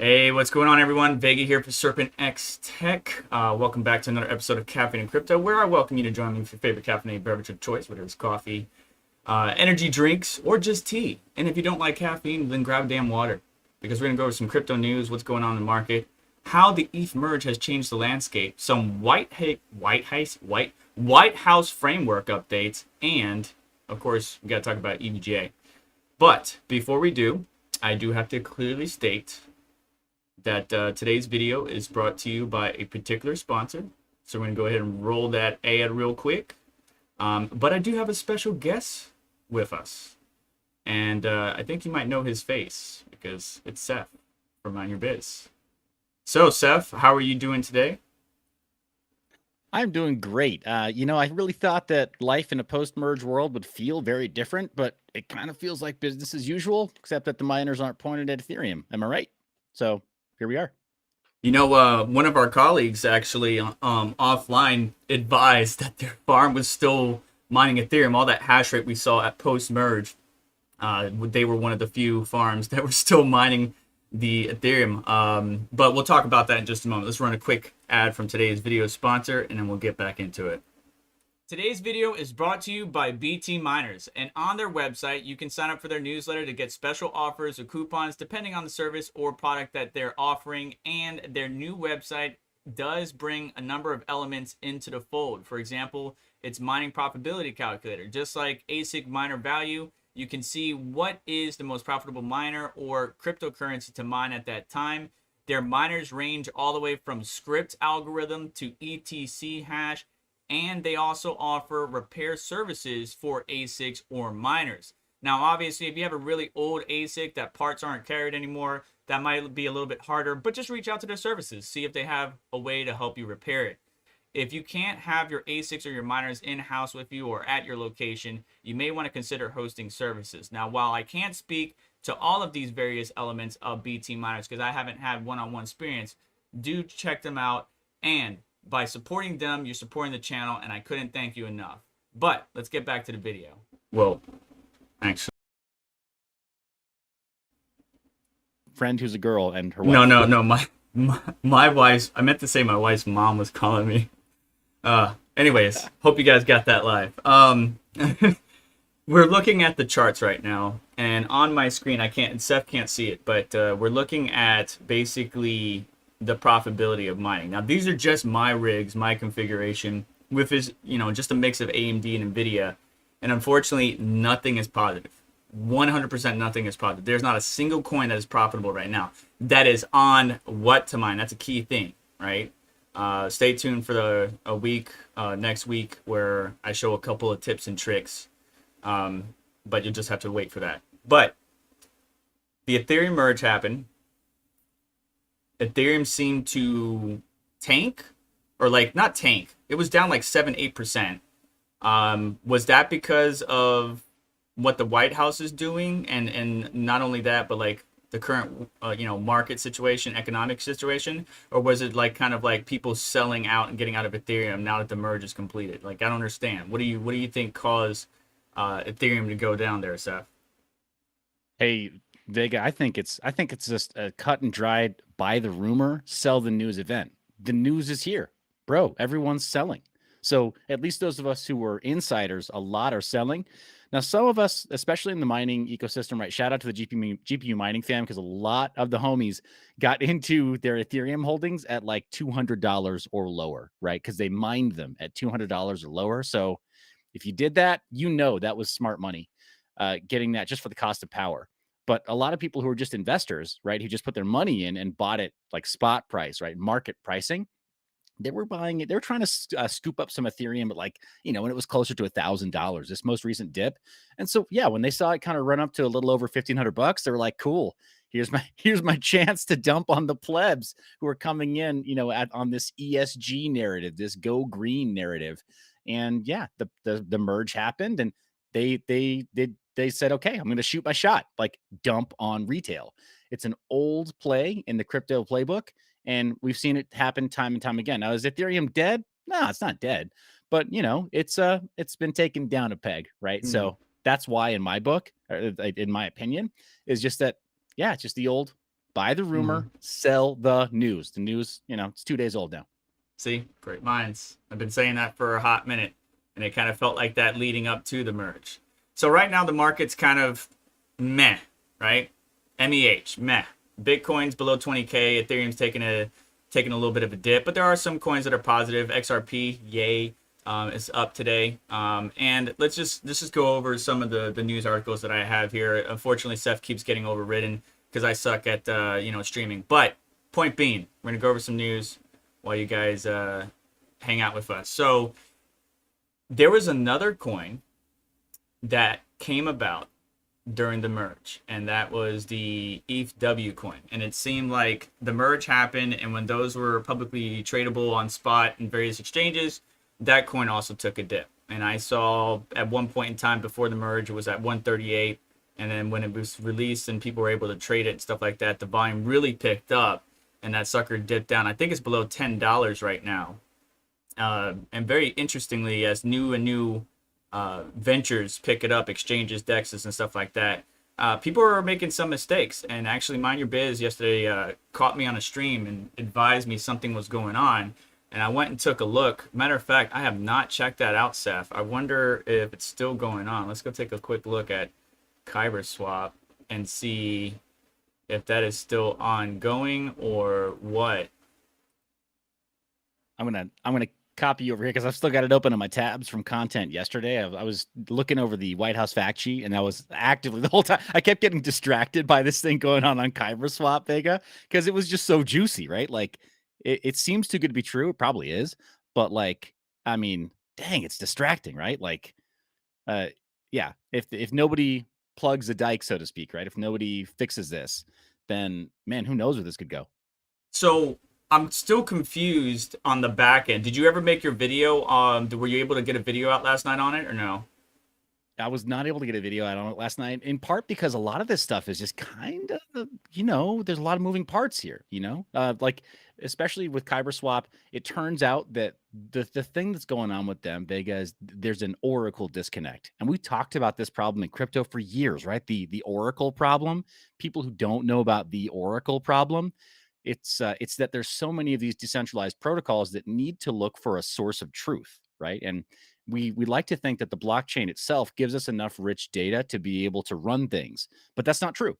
Hey, what's going on, everyone? Vega here for Serpent X Tech. Welcome back to another episode of Caffeine Crypto, where I welcome you to join me with your favorite caffeinated beverage of choice, whether it's coffee, energy drinks, or just tea. And if you don't like caffeine, then grab damn water, because we're gonna go over some crypto news, what's going on in the market, how the ETH merge has changed the landscape, some Whitehouse framework updates, and of course, we gotta talk about EVGA. But before we do, I do have to clearly state that today's video is brought to you by a particular sponsor. So we're going to go ahead and roll that ad real quick. But I do have a special guest with us. And I think you might know his face because it's Seth from Mind Your Biz. So, Seth, how are you doing today? I'm doing great. I really thought that life in a post-merge world would feel very different, but it kind of feels like business as usual, except that the miners aren't pointed at Ethereum. Am I right? So here we are. You know, one of our colleagues actually offline advised that their farm was still mining Ethereum. All that hash rate we saw at post-merge, they were one of the few farms that were still mining the Ethereum. But we'll talk about that in just a moment. Let's run a quick ad from today's video sponsor, and then we'll get back into it. Today's video is brought to you by BT Miners, and on their website you can sign up for their newsletter to get special offers or coupons depending on the service or product that they're offering. And their new website does bring a number of elements into the fold. For example, it's mining profitability calculator. Just like ASIC miner value, you can see what is the most profitable miner or cryptocurrency to mine at that time. Their miners range all the way from script algorithm to ETC hash, and they also offer repair services for ASICs or miners. Now, obviously, if you have a really old ASIC that parts aren't carried anymore, that might be a little bit harder, but just reach out to their services. See if they have a way to help you repair it. If you can't have your ASICs or your miners in-house with you or at your location, you may want to consider hosting services. Now, while I can't speak to all of these various elements of BT miners because I haven't had one-on-one experience, do check them out. And by supporting them, you're supporting the channel, and I couldn't thank you enough. But let's get back to the video. Well, actually, Friend who's a girl and her no, wife. no, no. My wife's. I meant to say my wife's mom was calling me. Anyways, hope you guys got that live. We're looking at the charts right now, and on my screen, Seth can't see it, but we're looking at basically the profitability of mining. Now, these are just my rigs, my configuration, with just a mix of AMD and Nvidia, and unfortunately, nothing is positive. 100% nothing is positive. There's not a single coin that is profitable right now. That is on what to mine. That's a key thing, right? Stay tuned for a week next week where I show a couple of tips and tricks, but you'll just have to wait for that. But the Ethereum merge happened. Ethereum seemed to tank, or not tank. It was down like 7-8%. Was that because of what the Whitehouse is doing, and not only that, but like the current market situation, economic situation, or was it kind of like people selling out and getting out of Ethereum now that the merge is completed? I don't understand. What do you think caused Ethereum to go down there, Seth? Hey, Vega, I think it's just a cut and dried buy the rumor, sell the news event. The news is here, bro. Everyone's selling. So at least those of us who were insiders, a lot are selling. Now, some of us, especially in the mining ecosystem, right? Shout out to the GPU mining fam, because a lot of the homies got into their Ethereum holdings at like $200 or lower, right? Because they mined them at $200 or lower. So if you did that, that was smart money, getting that just for the cost of power. But a lot of people who are just investors, right, who just put their money in and bought it like spot price, right, market pricing, they were buying it. They were trying to scoop up some Ethereum, but when it was closer to $1,000, this most recent dip. And so, yeah, when they saw it kind of run up to a little over $1,500, they were like, cool, here's my chance to dump on the plebs who are coming in, on this ESG narrative, this go green narrative. And yeah, the merge happened, and they said, okay, I'm going to shoot my shot, dump on retail. It's an old play in the crypto playbook, and we've seen it happen time and time again. Now, is Ethereum dead? No, it's not dead, but it's been taken down a peg, right? Mm-hmm. So that's why, in my book, or in my opinion, is just that, yeah, it's just the old Buy the rumor, sell the news. The news, it's 2 days old now. See, great minds. I've been saying that for a hot minute, and it kind of felt like that leading up to the merge. So right now the market's kind of meh, right? MEH, meh. Bitcoin's below 20K. Ethereum's taking a little bit of a dip, but there are some coins that are positive. XRP, yay, is up today. And let's just go over some of the news articles that I have here. Unfortunately, Seth keeps getting overridden because I suck at streaming. But point being, we're gonna go over some news while you guys hang out with us. So there was another coin that came about during the merge, and that was the ETH coin. And it seemed like the merge happened, and when those were publicly tradable on spot in various exchanges, that coin also took a dip. And I saw at one point in time before the merge, it was at 138, and then when it was released and people were able to trade it and stuff like that, the volume really picked up, and that sucker dipped down. I think it's below $10 right now. And very interestingly, as new ventures pick it up, exchanges, dexes, and stuff like that, people are making some mistakes. And actually, Mind Your Biz yesterday caught me on a stream and advised me something was going on. And I went and took a look. Matter of fact, I have not checked that out, Seth. I wonder if it's still going on. Let's go take a quick look at Kyber Swap and see if that is still ongoing or what. I'm gonna copy you over here because I've still got it open on my tabs from content yesterday. I was looking over the Whitehouse fact sheet, and I was actively the whole time. I kept getting distracted by this thing going on Kyber Swap, Vega, because it was just so juicy, right? Like it seems too good to be true. It probably is, but like, I mean, dang, it's distracting, right? Like, yeah. If nobody plugs the dike, so to speak, right? If nobody fixes this, then man, who knows where this could go? So I'm still confused on the back end. Did you ever make your video? Were you able to get a video out last night on it or no? I was not able to get a video out on it last night, in part because a lot of this stuff is just kind of, there's a lot of moving parts here, like especially with Kyber Swap. It turns out that the thing that's going on with them, Vega, is there's an Oracle disconnect. And we talked about this problem in crypto for years, right? The Oracle problem. People who don't know about the Oracle problem, it's that there's so many of these decentralized protocols that need to look for a source of truth, right? And we like to think that the blockchain itself gives us enough rich data to be able to run things, but that's not true.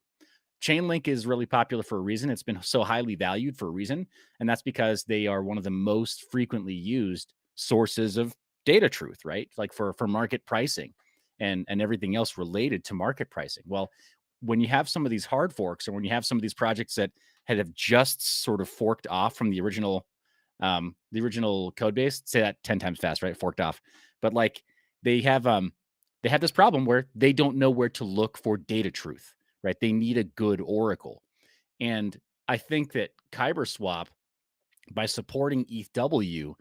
Chainlink is really popular for a reason. It's been so highly valued for a reason, and that's because they are one of the most frequently used sources of data truth, right? Like for market pricing and everything else related to market pricing. Well, when you have some of these hard forks, or when you have some of these projects that have just sort of forked off from the original code base, say that 10 times fast, right? Forked off. But like they have this problem where they don't know where to look for data truth, right? They need a good oracle. And I think that Kyber Swap, by supporting ETHW,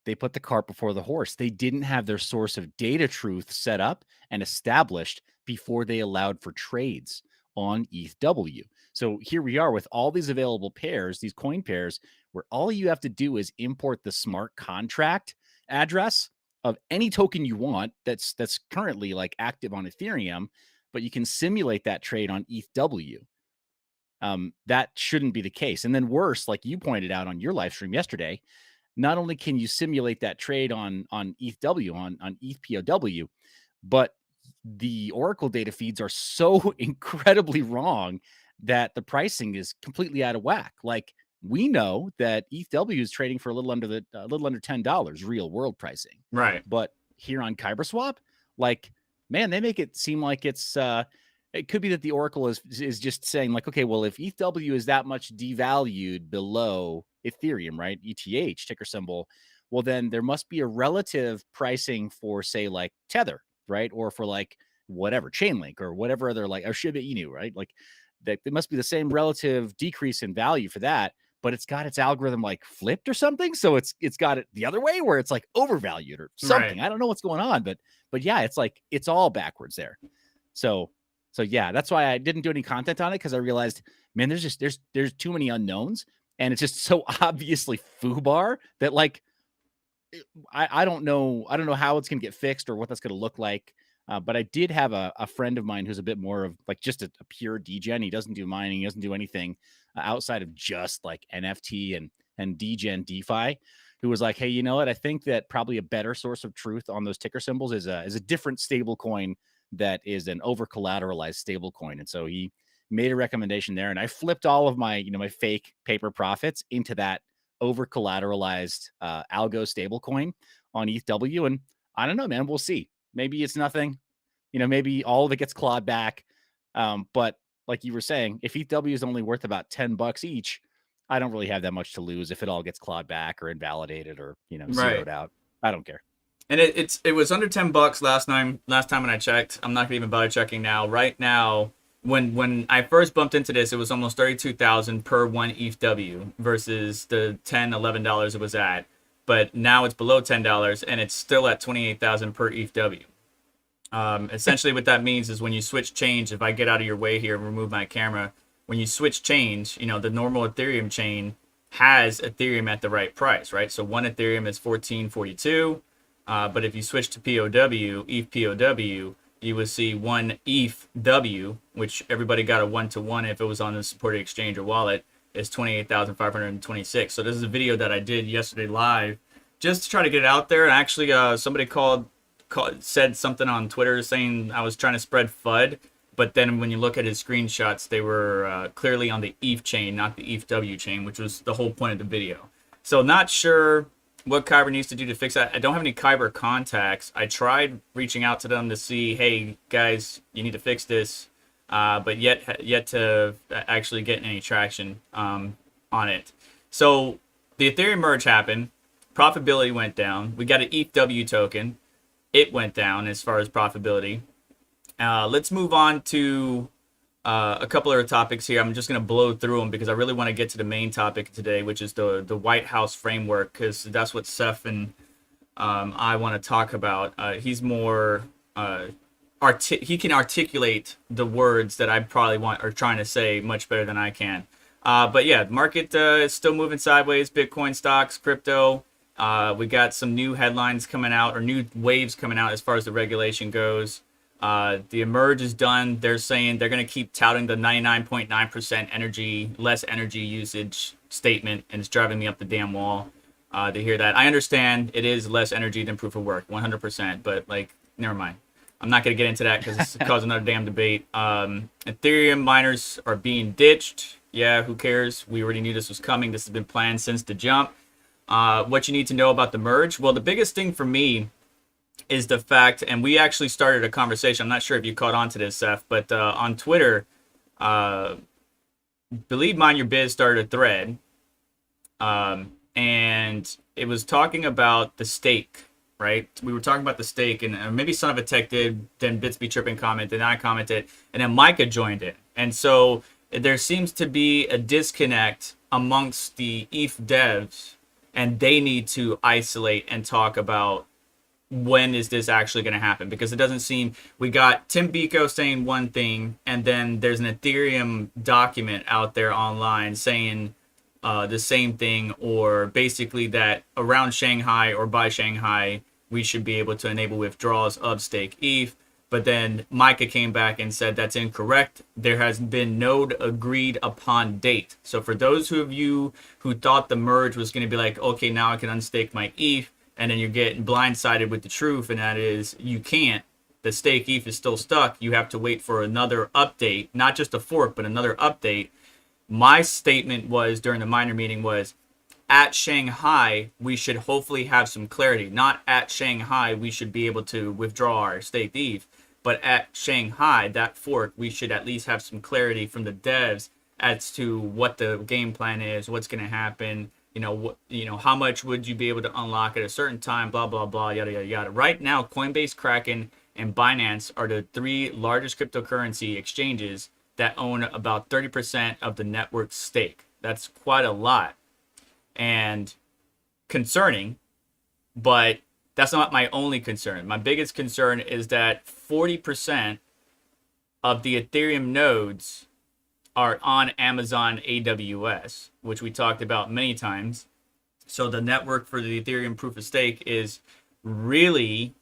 they put the cart before the horse. They didn't have their source of data truth set up and established before they allowed for trades on ETHW. So here we are with all these available pairs, these coin pairs, where all you have to do is import the smart contract address of any token you want that's currently like active on Ethereum, but you can simulate that trade on ETHW. That shouldn't be the case. And then worse, like you pointed out on your live stream yesterday, not only can you simulate that trade on ETHW, on ETHPOW, but the Oracle data feeds are so incredibly wrong that the pricing is completely out of whack. Like we know that ETHW is trading for a little under $10 real world pricing, right? But here on Kyber Swap, like, man, they make it seem like it's it could be that the Oracle is just saying like, okay, well, if ETHW is that much devalued below Ethereum, right? ETH ticker symbol, well, then there must be a relative pricing for, say, like Tether, right? Or for like whatever, Chainlink or whatever other, like, or Shiba Inu, right? Like that there must be the same relative decrease in value for that, but it's got its algorithm like flipped or something. So it's got it the other way where it's like overvalued or something. Right. I don't know what's going on, but yeah, it's like, it's all backwards there. So yeah, that's why I didn't do any content on it. Cause I realized, man, there's too many unknowns, and it's just so obviously foobar that like, I don't know how it's going to get fixed or what that's going to look like. But I did have a friend of mine who's a bit more of like just a pure degen. He doesn't do mining. He doesn't do anything outside of just like NFT and degen DeFi, who was like, hey, you know what? I think that probably a better source of truth on those ticker symbols is a different stable coin that is an over collateralized stable coin. And so he made a recommendation there. And I flipped all of my, my fake paper profits into that over collateralized algo stable coin on ETHW. And I don't know, man, we'll see. Maybe it's nothing, maybe all of it gets clawed back. But like you were saying, if ETHW is only worth about $10 each, I don't really have that much to lose if it all gets clawed back or invalidated or, Right. zeroed out. I don't care. And it was under $10 last time when I checked. I'm not gonna even bother checking now. Right now, when I first bumped into this, it was almost 32,000 per one ETHW versus the $10-11 it was at. But now it's below $10 and it's still at 28,000 per ETHW. Essentially, what that means is when you switch change, if I get out of your way here and remove my camera, when you switch change, the normal Ethereum chain has Ethereum at the right price, right? So one Ethereum is 1442. But if you switch to POW, ETH POW, you will see one ETHW, which everybody got a 1-to-1 if it was on a supported exchange or wallet, is 28,526. So this is a video that I did yesterday live just to try to get it out there. And actually, somebody said something on Twitter saying I was trying to spread FUD. But then when you look at his screenshots, they were clearly on the ETH chain, not the ETHW chain, which was the whole point of the video. So not sure what Kyber needs to do to fix that. I don't have any Kyber contacts. I tried reaching out to them to see, hey guys, you need to fix this, but yet to actually get any traction on it. So the Ethereum merge happened. Profitability went down. We got an ETHW token. It went down as far as profitability. Let's move on to a couple other topics here. I'm just going to blow through them because I really want to get to the main topic today, which is the Whitehouse framework, because that's what Seth and I want to talk about. He's more he can articulate the words that I probably are trying to say much better than I can. But yeah, market is still moving sideways. Bitcoin stocks, crypto. We got some new headlines coming out, or new waves coming out as far as the regulation goes. The emerge is done. They're saying they're going to keep touting the 99.9% less energy usage statement, and it's driving me up the damn wall to hear that. I understand it is less energy than proof of work, 100%, but never mind. I'm not going to get into that because it's causing another damn debate. Ethereum miners are being ditched. Yeah, who cares? We already knew this was coming. This has been planned since the jump. What you need to know about the merge? Well, the biggest thing for me is the fact, and we actually started a conversation. I'm not sure if you caught on to this, Seth, but on Twitter, Believe Mind Your Biz started a thread, and it was talking about the stake, right? We were talking about the stake, and maybe Son of a Tech did, then Bits Be Tripping commented, and I commented, and then Micah joined it. And so there seems to be a disconnect amongst the ETH devs, and they need to isolate and talk about when is this actually going to happen, because it doesn't seem, we got Tim Biko saying one thing, and then there's an Ethereum document out there online saying the same thing, or basically that around Shanghai or by Shanghai we should be able to enable withdrawals of stake ETH. But then Micah came back and said that's incorrect. There has been no agreed upon date. So for those of you who thought the merge was going to be like, okay, now I can unstake my ETH, and then you're getting blindsided with the truth, and that is you can't. The stake ETH is still stuck. You have to wait for another update, not just a fork, but another update. My statement was during the miner meeting was, at Shanghai, we should hopefully have some clarity. Not at Shanghai, we should be able to withdraw our staked ETH, but at Shanghai, that fork, we should at least have some clarity from the devs as to what the game plan is, what's going to happen. How much would you be able to unlock at a certain time, blah, blah, blah, yada, yada, yada. Right now, Coinbase, Kraken, and Binance are the three largest cryptocurrency exchanges that own about 30% of the network stake. That's quite a lot and concerning, but that's not my only concern. My biggest concern is that 40% of the Ethereum nodes are on Amazon AWS, which we talked about many times. So the network for the Ethereum proof of stake is really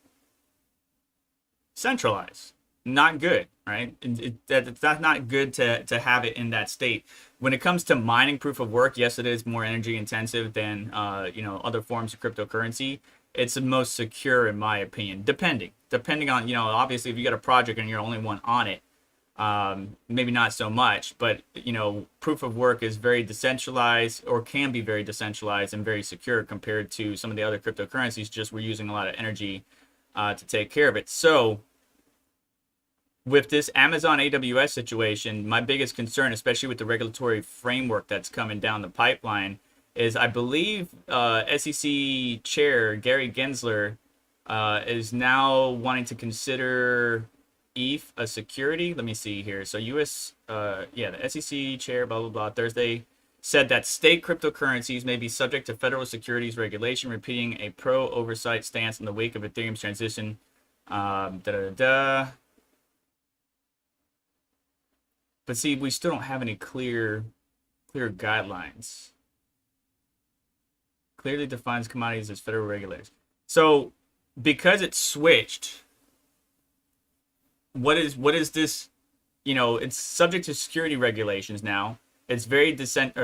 centralized. Not good, right? It's not good to have it in that state. When it comes to mining proof of work, yes, it is more energy intensive than other forms of cryptocurrency. It's the most secure in my opinion, depending on obviously if you got a project and you're the only one on it, maybe not so much, but proof of work is very decentralized, or can be very decentralized and very secure compared to some of the other cryptocurrencies. Just we're using a lot of energy to take care of it. So with this Amazon AWS situation, my biggest concern, especially with the regulatory framework that's coming down the pipeline, is I believe SEC Chair Gary Gensler is now wanting to consider ETH a security. Let me see here. So the SEC Chair, blah, blah, blah, Thursday said that state cryptocurrencies may be subject to federal securities regulation, repeating a pro-oversight stance in the wake of Ethereum's transition. But see, we still don't have any clear guidelines. Clearly defines commodities as federal regulators. So because it's switched, what is this? It's subject to security regulations now. It's very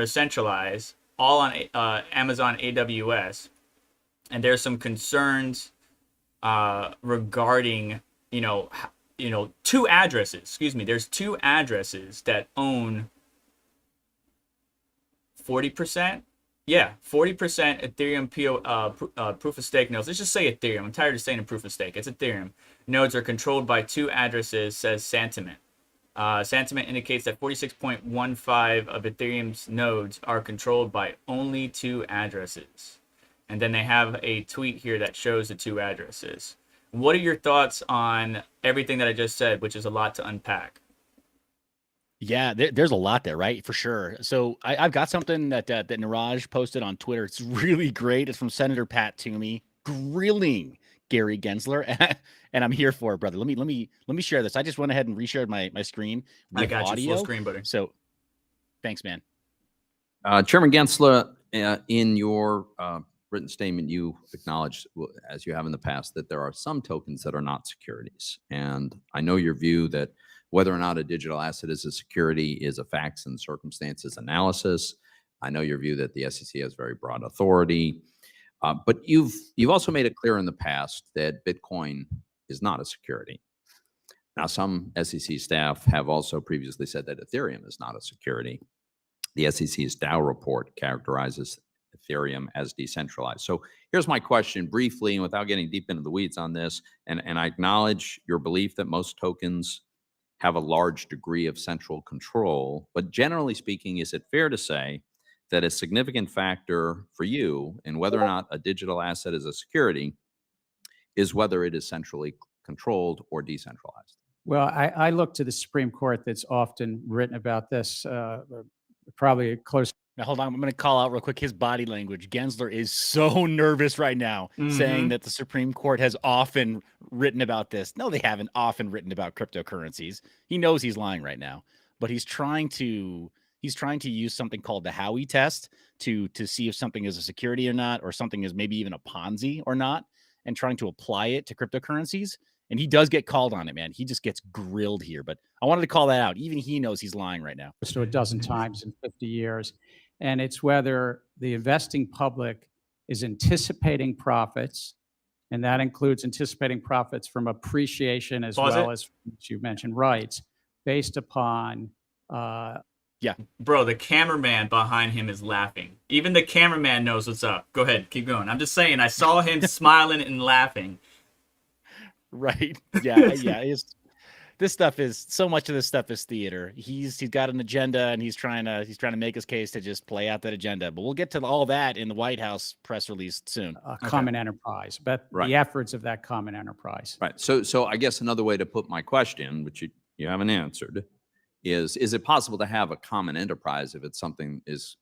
centralized, all on Amazon AWS, and there's some concerns regarding two addresses. Excuse me. There's two addresses that own 40%. Yeah, 40% Ethereum proof of stake nodes. Let's just say Ethereum. I'm tired of saying a proof of stake. It's Ethereum. Nodes are controlled by two addresses, says Santiment. Santiment indicates that 46.15 of Ethereum's nodes are controlled by only two addresses. And then they have a tweet here that shows the two addresses. What are your thoughts on everything that I just said, which is a lot to unpack? Yeah, there's a lot there, right? For sure. So I've got something that Niraj posted on Twitter. It's really great. It's from Senator Pat Toomey grilling Gary Gensler, and I'm here for it, brother. Let me share this. I just went ahead and reshared my screen with I got audio. you full screen, buddy. So, thanks, man. Chairman Gensler, in your written statement, you acknowledged, as you have in the past, that there are some tokens that are not securities. And I know your view that whether or not a digital asset is a security is a facts and circumstances analysis. I know your view that the SEC has very broad authority. But you've also made it clear in the past that Bitcoin is not a security. Now, some SEC staff have also previously said that Ethereum is not a security. The SEC's DAO report characterizes Ethereum as decentralized. So here's my question briefly, and without getting deep into the weeds on this, and I acknowledge your belief that most tokens have a large degree of central control, but generally speaking, is it fair to say that a significant factor for you in whether or not a digital asset is a security is whether it is centrally controlled or decentralized? Well, I look to the Supreme Court that's often written about this, probably close. Now, hold on. I'm going to call out real quick his body language. Gensler is so nervous right now, saying that the Supreme Court has often written about this. No, they haven't often written about cryptocurrencies. He knows he's lying right now, but he's trying to use something called the Howey test to see if something is a security or not, or something is maybe even a Ponzi or not, and trying to apply it to cryptocurrencies. And he does get called on it, man. He just gets grilled here. But I wanted to call that out. Even he knows he's lying right now. To a dozen times in 50 years. And it's whether the investing public is anticipating profits, and that includes anticipating profits from appreciation as well as, you mentioned, rights, based upon yeah. Bro, the cameraman behind him is laughing. Even the cameraman knows what's up. Go ahead, keep going. I'm just saying, I saw him smiling and laughing. Right. Yeah. Yeah. This stuff is, so much of this stuff is theater. He's got an agenda, and he's trying to make his case to just play out that agenda. But we'll get to all that in the Whitehouse press release soon. Common enterprise, but the efforts of that common enterprise. Right. So I guess another way to put my question, which you haven't answered, is it possible to have a common enterprise if it's something is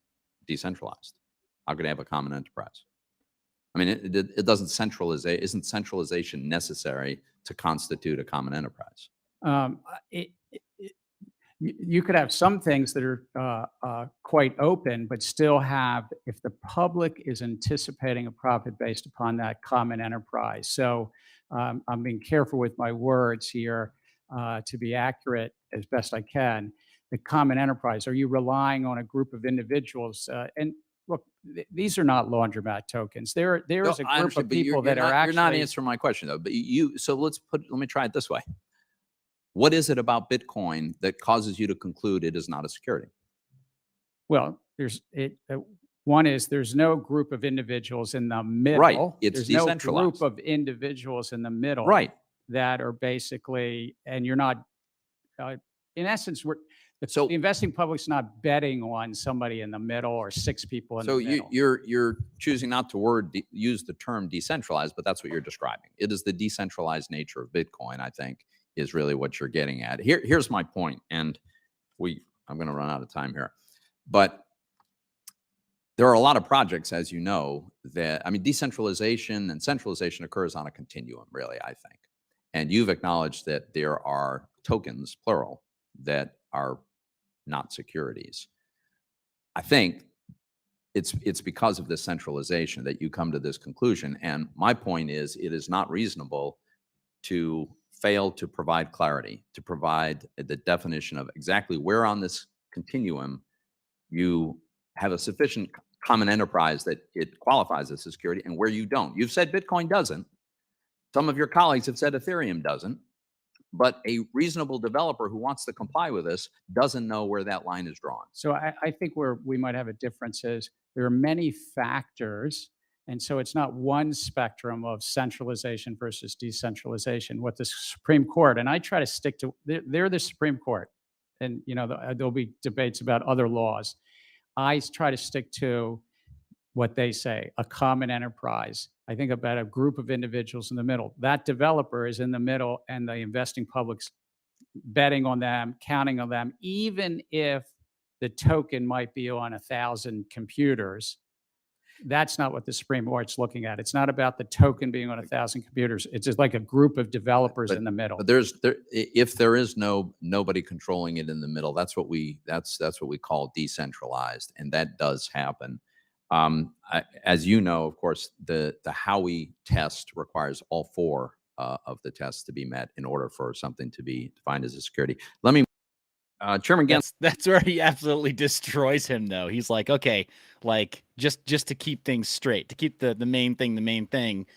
decentralized? How could I have a common enterprise? I mean, it doesn't isn't centralization necessary to constitute a common enterprise? You could have some things that are quite open, but still have, if the public is anticipating a profit based upon that common enterprise. So I'm being careful with my words here to be accurate as best I can. The common enterprise, are you relying on a group of individuals? And look, these are not laundromat tokens. There is a I group of understand, but people that are you're not actually. answering my question though. But so let me try it this way. What is it about Bitcoin that causes you to conclude it is not a security? Well, one is there's no group of individuals in the middle. Right. It's There's no decentralized. group of individuals in the middle. Right. That are basically, and you're not, in essence, So the investing public's not betting on somebody in the middle or 6 people in the middle. you're choosing not to use the term decentralized, but that's what you're describing. It is the decentralized nature of Bitcoin, I think, is really what you're getting at. Here's my point, and I'm going to run out of time here, but there are a lot of projects, as you know, that, I mean, decentralization and centralization occurs on a continuum, really, I think. And you've acknowledged that there are tokens, plural, that are not securities. I think it's because of this centralization that you come to this conclusion. And my point is, it is not reasonable to fail to provide clarity, to provide the definition of exactly where on this continuum you have a sufficient common enterprise that it qualifies as a security and where you don't. You've said Bitcoin doesn't. Some of your colleagues have said Ethereum doesn't. But a reasonable developer who wants to comply with this doesn't know where that line is drawn. So I think where we might have a difference is there are many factors. And so it's not one spectrum of centralization versus decentralization. What the Supreme Court, and I try to stick to, they're the Supreme Court. And, there'll be debates about other laws. I try to stick to what they say, a common enterprise. I think about a group of individuals in the middle. That developer is in the middle and the investing public's betting on them, counting on them, even if the token might be on 1,000 computers. That's not what the Supreme Court's looking at. It's not about the token being on 1,000 computers. It's just like a group of developers in the middle. But if there is nobody controlling it in the middle, that's what we call decentralized, and that does happen. As you know, of course, the Howey test requires all 4 of the tests to be met in order for something to be defined as a security. Let me, Chairman Gensler. That's where he absolutely destroys him, though. He's like, okay, like just to keep things straight, to keep the main thing.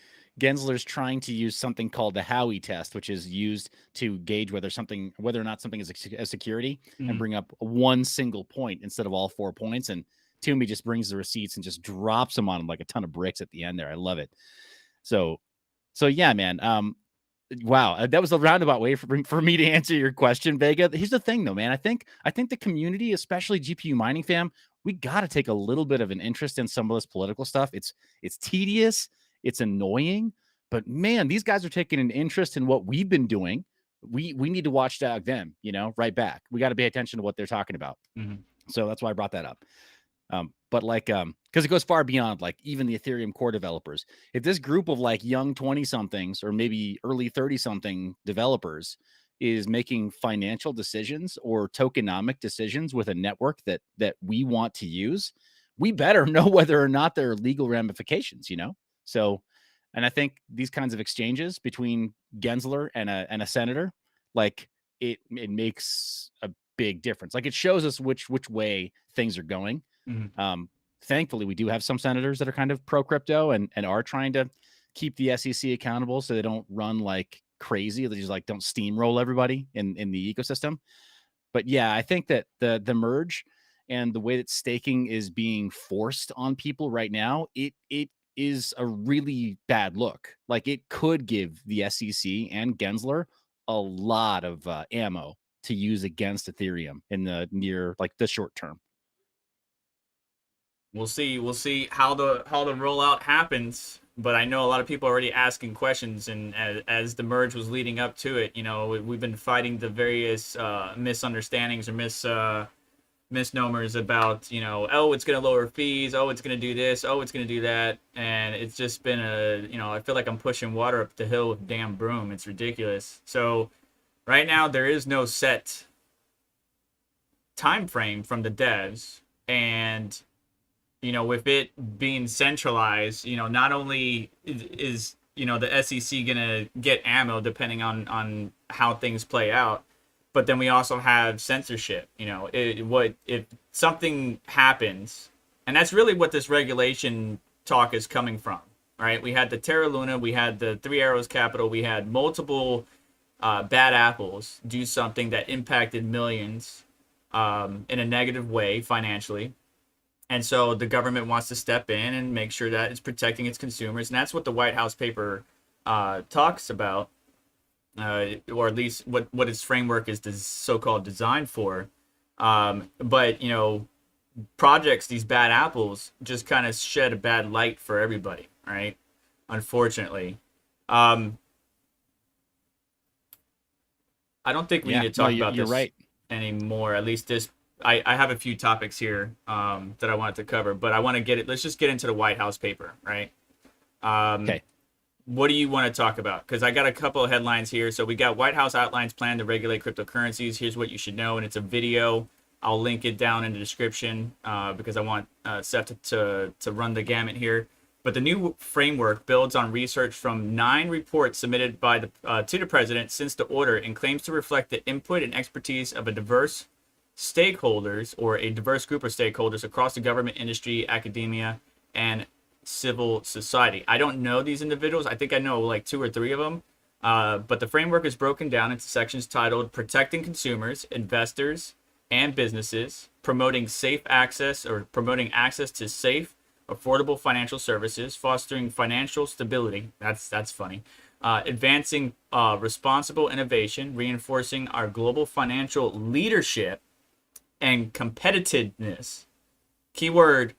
Gensler's trying to use something called the Howey test, which is used to gauge whether or not something is a security, and bring up one single point instead of all 4 points. And Toomey just brings the receipts and just drops them on him like a ton of bricks at the end there. I love it. So yeah, man. Wow, that was a roundabout way for me to answer your question, Vega. Here's the thing, though, man. I think the community, especially GPU mining fam, we got to take a little bit of an interest in some of this political stuff. It's tedious, it's annoying, but man, these guys are taking an interest in what we've been doing. We need to watchdog them, right back. We got to pay attention to what they're talking about. Mm-hmm. So that's why I brought that up. But because it goes far beyond like even the Ethereum core developers. If this group of like young 20-somethings or maybe early 30-something developers is making financial decisions or tokenomic decisions with a network that we want to use, we better know whether or not there are legal ramifications, So, and I think these kinds of exchanges between Gensler and a senator, like it makes a big difference. Like it shows us which way things are going. Mm-hmm. Thankfully, we do have some senators that are kind of pro crypto and are trying to keep the SEC accountable so they don't run like crazy. They just like don't steamroll everybody in the ecosystem. But yeah, I think that the merge and the way that staking is being forced on people right now, it is a really bad look. Like it could give the SEC and Gensler a lot of ammo to use against Ethereum in the the short term. We'll see how the rollout happens, but I know a lot of people are already asking questions, and as the merge was leading up to it, we've been fighting the various misunderstandings or misnomers about, oh, it's going to lower fees, oh, it's going to do this, oh, it's going to do that, and it's just been I feel like I'm pushing water up the hill with a damn broom. It's ridiculous. So right now there is no set time frame from the devs, and with it being centralized, not only is the SEC gonna get ammo depending on how things play out. But then we also have censorship. What if something happens, and that's really what this regulation talk is coming from, right? We had the Terra Luna, we had the Three Arrows Capital, we had multiple bad apples do something that impacted millions in a negative way financially. And so the government wants to step in and make sure that it's protecting its consumers. And that's what the Whitehouse paper talks about, or at least what its framework is so-called designed for. But, projects, these bad apples, just kind of shed a bad light for everybody, right? Unfortunately. I don't think we need to talk about this anymore. At least this, I have a few topics here that I wanted to cover, but I want to let's just get into the Whitehouse paper, right? Okay. What do you want to talk about? Because I got a couple of headlines here. So we got Whitehouse outlines plan to regulate cryptocurrencies. Here's what you should know, and it's a video. I'll link it down in the description because I want Seth to run the gamut here. But the new framework builds on research from 9 reports submitted by to the president since the order and claims to reflect the input and expertise of a diverse stakeholders or a diverse group of stakeholders across the government, industry, academia, and civil society. I don't know these individuals. I think I know like 2 or 3 of them. But the framework is broken down into sections titled Protecting Consumers, Investors, and Businesses, Promoting Safe Access or Promoting Access to Safe, Affordable Financial Services, Fostering Financial Stability. That's funny. Advancing responsible innovation, reinforcing our global financial leadership and competitiveness. Keyword,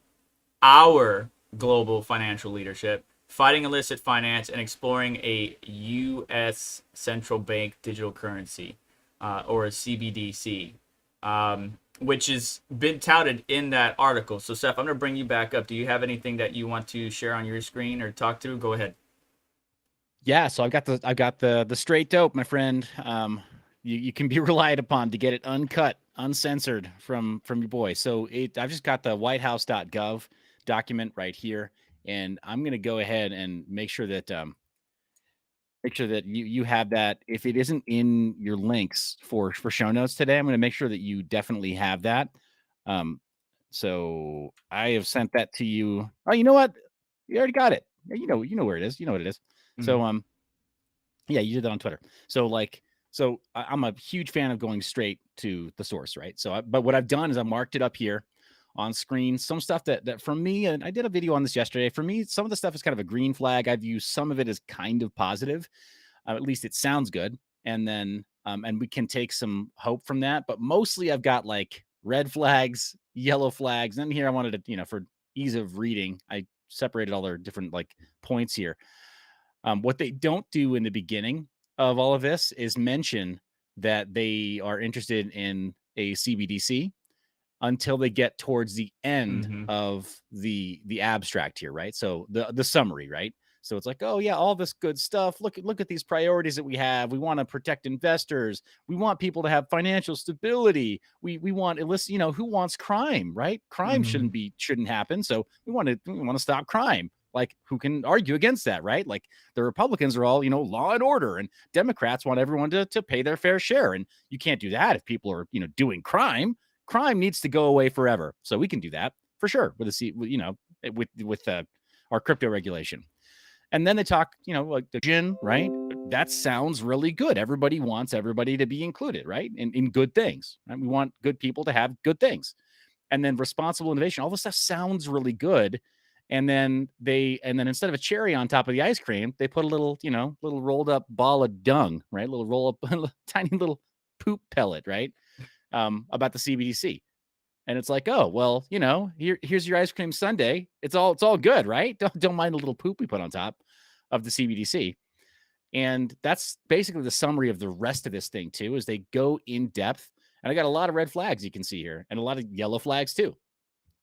our global financial leadership, fighting illicit finance, and exploring a U.S. central bank digital currency, or a CBDC, which has been touted in that article. So, Seth, I'm going to bring you back up. Do you have anything that you want to share on your screen or talk to? Go ahead. Yeah, so I've got the straight dope, my friend. You can be relied upon to get it uncut, uncensored from your boy. So I've just got the whitehouse.gov document right here, and I'm going to go ahead and make sure that you have that. If it isn't in your links for show notes today, I'm going to make sure that you definitely have that. So I have sent that to you. Oh, you know what? You already got it. You know where it is. You know what it is. Mm-hmm. So yeah, you did that on Twitter. So I'm a huge fan of going straight to the source, right? But what I've done is I marked it up here on screen. Some stuff that for me, and I did a video on this yesterday. For me, some of the stuff is kind of a green flag. I've used some of it as kind of positive. At least it sounds good. And then, and we can take some hope from that. But mostly I've got like red flags, yellow flags. And then here I wanted to, for ease of reading, I separated all their different like points here. What they don't do in the beginning of all of this is mention that they are interested in a CBDC until they get towards the end of the abstract here, right? So the summary, right? So it's like, oh yeah, all this good stuff. Look at these priorities that we have. We want to protect investors. We want people to have financial stability. We want illicit, who wants crime, right? Crime shouldn't happen. So we want to stop crime. Like, who can argue against that, right? Like, the Republicans are all, law and order, and Democrats want everyone to pay their fair share. And you can't do that if people are, doing crime. Crime needs to go away forever. So we can do that for sure with our crypto regulation. And then they talk, like the gin, right? That sounds really good. Everybody wants everybody to be included, right? In good things. Right? We want good people to have good things. And then responsible innovation. All this stuff sounds really good. And then instead of a cherry on top of the ice cream, they put a little, little rolled up ball of dung, right? Little roll up, tiny little poop pellet, right? About the CBDC. And it's like, oh, well, here's your ice cream sundae. It's all good, right? Don't mind the little poop we put on top of the CBDC. And that's basically the summary of the rest of this thing too, is they go in depth. And I got a lot of red flags you can see here, and a lot of yellow flags too.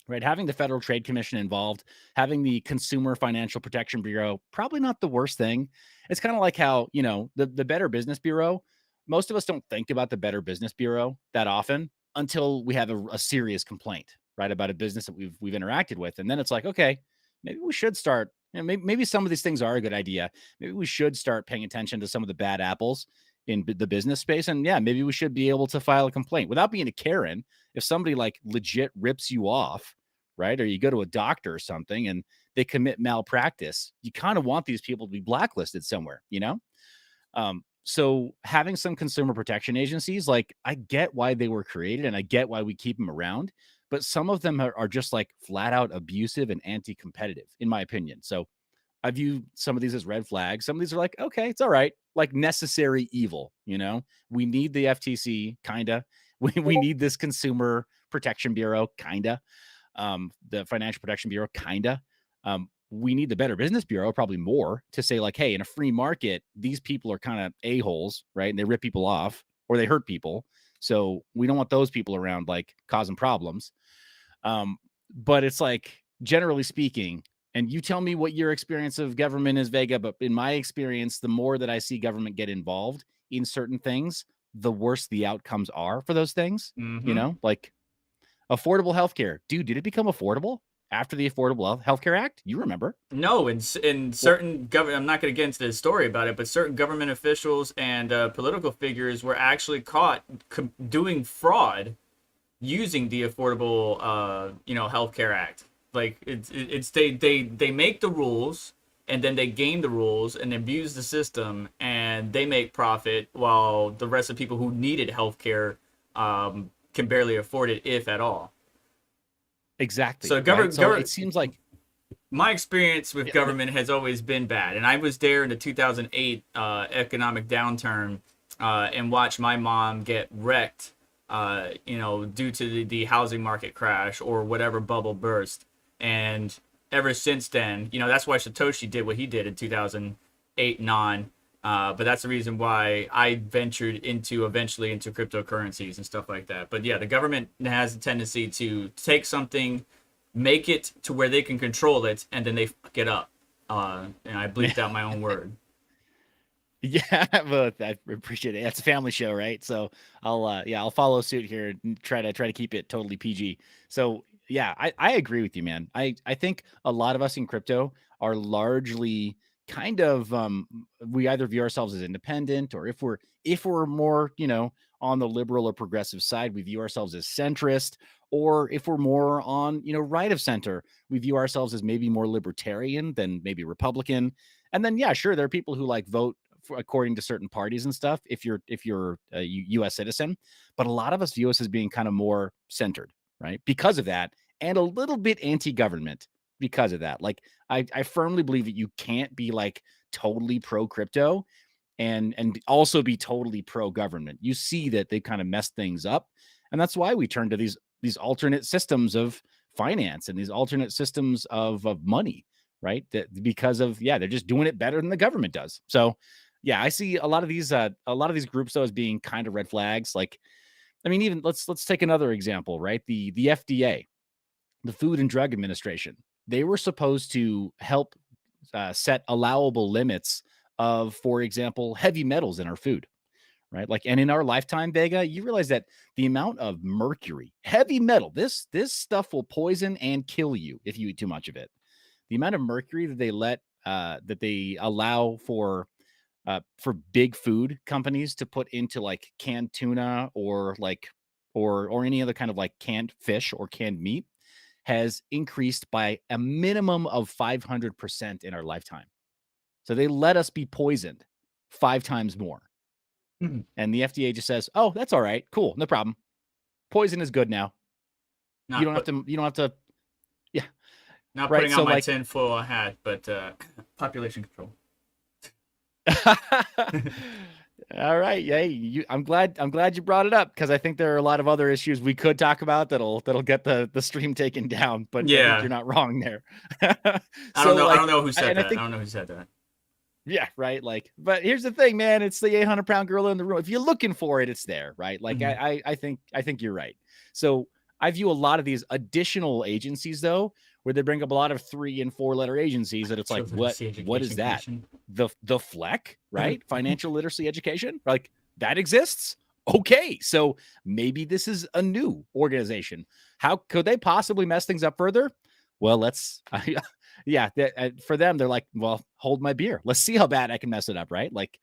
Right, having the Federal Trade Commission involved, having the Consumer Financial Protection Bureau, probably not the worst thing. It's kind of like how, the Better Business Bureau, most of us don't think about the Better Business Bureau that often until we have a serious complaint, right, about a business that we've interacted with. And then it's like, okay, maybe we should start maybe some of these things are a good idea. Maybe we should start paying attention to some of the bad apples in the business space. And yeah, maybe we should be able to file a complaint without being a Karen. If somebody like legit rips you off, right? Or you go to a doctor or something and they commit malpractice, you kind of want these people to be blacklisted somewhere, you know? So having some consumer protection agencies, like I get why they were created and I get why we keep them around, but some of them are just like flat out abusive and anti-competitive, in my opinion. So I view some of these as red flags. Some of these are like, okay, it's all right, like necessary evil. You know, we need the FTC, kinda. We need this Consumer Protection Bureau, kinda. The Financial Protection Bureau, kinda. We need the Better Business Bureau, probably more, to say like, hey, in a free market, these people are kind of a-holes, right? And they rip people off or they hurt people. So we don't want those people around, like causing problems. But it's like, generally speaking, and you tell me what your experience of government is, Vega, but in my experience, the more that I see government get involved in certain things, the worse the outcomes are for those things. You know, like affordable healthcare. Dude, did it become affordable after the Affordable Healthcare Act? You remember? No, in certain government, I'm not going to get into the story about it, but certain government officials and political figures were actually caught doing fraud using the Affordable, Healthcare Act. Like they make the rules and then they game the rules and abuse the system and they make profit while the rest of people who needed healthcare can barely afford it, if at all. Exactly. So it seems like my experience with government has always been bad, and I was there in the 2008 economic downturn and watched my mom get wrecked, due to the housing market crash or whatever bubble burst. And ever since then, that's why Satoshi did what he did in 2008, 9. But that's the reason why I ventured eventually into cryptocurrencies and stuff like that. But yeah, the government has a tendency to take something, make it to where they can control it, and then they fuck it up. And I bleeped out my own word. Yeah, but I appreciate it. It's a family show, right? So I'll follow suit here and try to keep it totally PG. So yeah, I agree with you, man. I think a lot of us in crypto are largely kind of we either view ourselves as independent, or if we're more, on the liberal or progressive side, we view ourselves as centrist, or if we're more on, right of center, we view ourselves as maybe more libertarian than maybe Republican. And then yeah, sure, there are people who like vote according to certain parties and stuff if you're a US citizen, but a lot of us view us as being kind of more centered, right? Because of that, and a little bit anti-government because of that. Like I firmly believe that you can't be like totally pro crypto and also be totally pro government. You see that they kind of messed things up, and that's why we turn to these alternate systems of finance and these alternate systems of money, right? Because of they're just doing it better than the government does. So yeah, I see a lot of these groups though as being kind of red flags. Like, I mean, even let's take another example, right? The FDA, the Food and Drug Administration. They were supposed to help set allowable limits of, for example, heavy metals in our food, right? Like, and in our lifetime, Vega, you realize that the amount of mercury, heavy metal, this stuff will poison and kill you if you eat too much of it. The amount of mercury that they allow for big food companies to put into like canned tuna or any other kind of like canned fish or canned meat has increased by a minimum of 500% in our lifetime. So they let us be poisoned 5 times more. Mm-hmm. And the FDA just says, "Oh, that's all right. Cool. No problem. Poison is good now." You don't have to. Yeah. Not putting on my tinfoil hat, but population control. All right. Yeah. I'm glad you brought it up, because I think there are a lot of other issues we could talk about that'll get the stream taken down. But yeah, I think you're not wrong there. I don't know who said that. I don't know who said that. Yeah, right. Like, but here's the thing, man. It's the 800-pound gorilla in the room. If you're looking for it, it's there, right? Like, mm-hmm. I think you're right. So I view a lot of these additional agencies, though, where they bring up a lot of 3- and 4-letter agencies that it's like, what is that? The FLEC, right? Financial literacy education, like that exists. Okay, so maybe this is a new organization. How could they possibly mess things up further? well, yeah, for them, they're like, well, hold my beer. Let's see how bad I can mess it up, right? Like,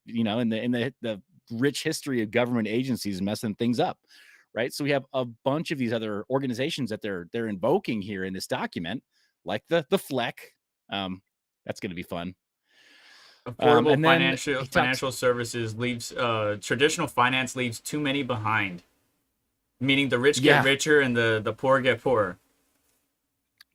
in the rich history of government agencies messing things up, right? So we have a bunch of these other organizations that they're invoking here in this document, like the FLEC. That's going to be fun. Affordable And then he talks- financial services leaves traditional finance leaves too many behind, meaning the rich get richer and the poor get poorer.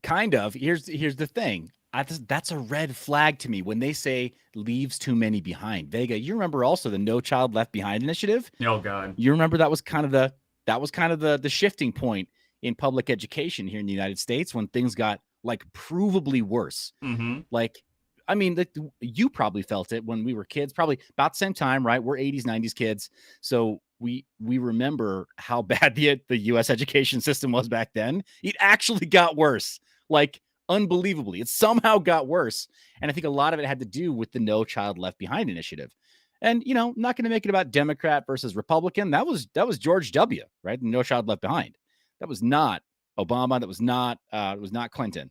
Kind of. Here's the thing. That's a red flag to me when they say leaves too many behind. Vega, you remember also the No Child Left Behind initiative? Oh God. You remember that was kind of the shifting point in public education here in the United States when things got like provably worse. Mm-hmm. Like, I mean, you probably felt it when we were kids, probably about the same time, right? We're 80s, 90s kids. So we remember how bad the U.S. education system was back then. It actually got worse, like unbelievably. It somehow got worse. And I think a lot of it had to do with the No Child Left Behind initiative. And, I'm not going to make it about Democrat versus Republican. That was George W., right? No Child Left Behind. That was not Obama. That was not Clinton.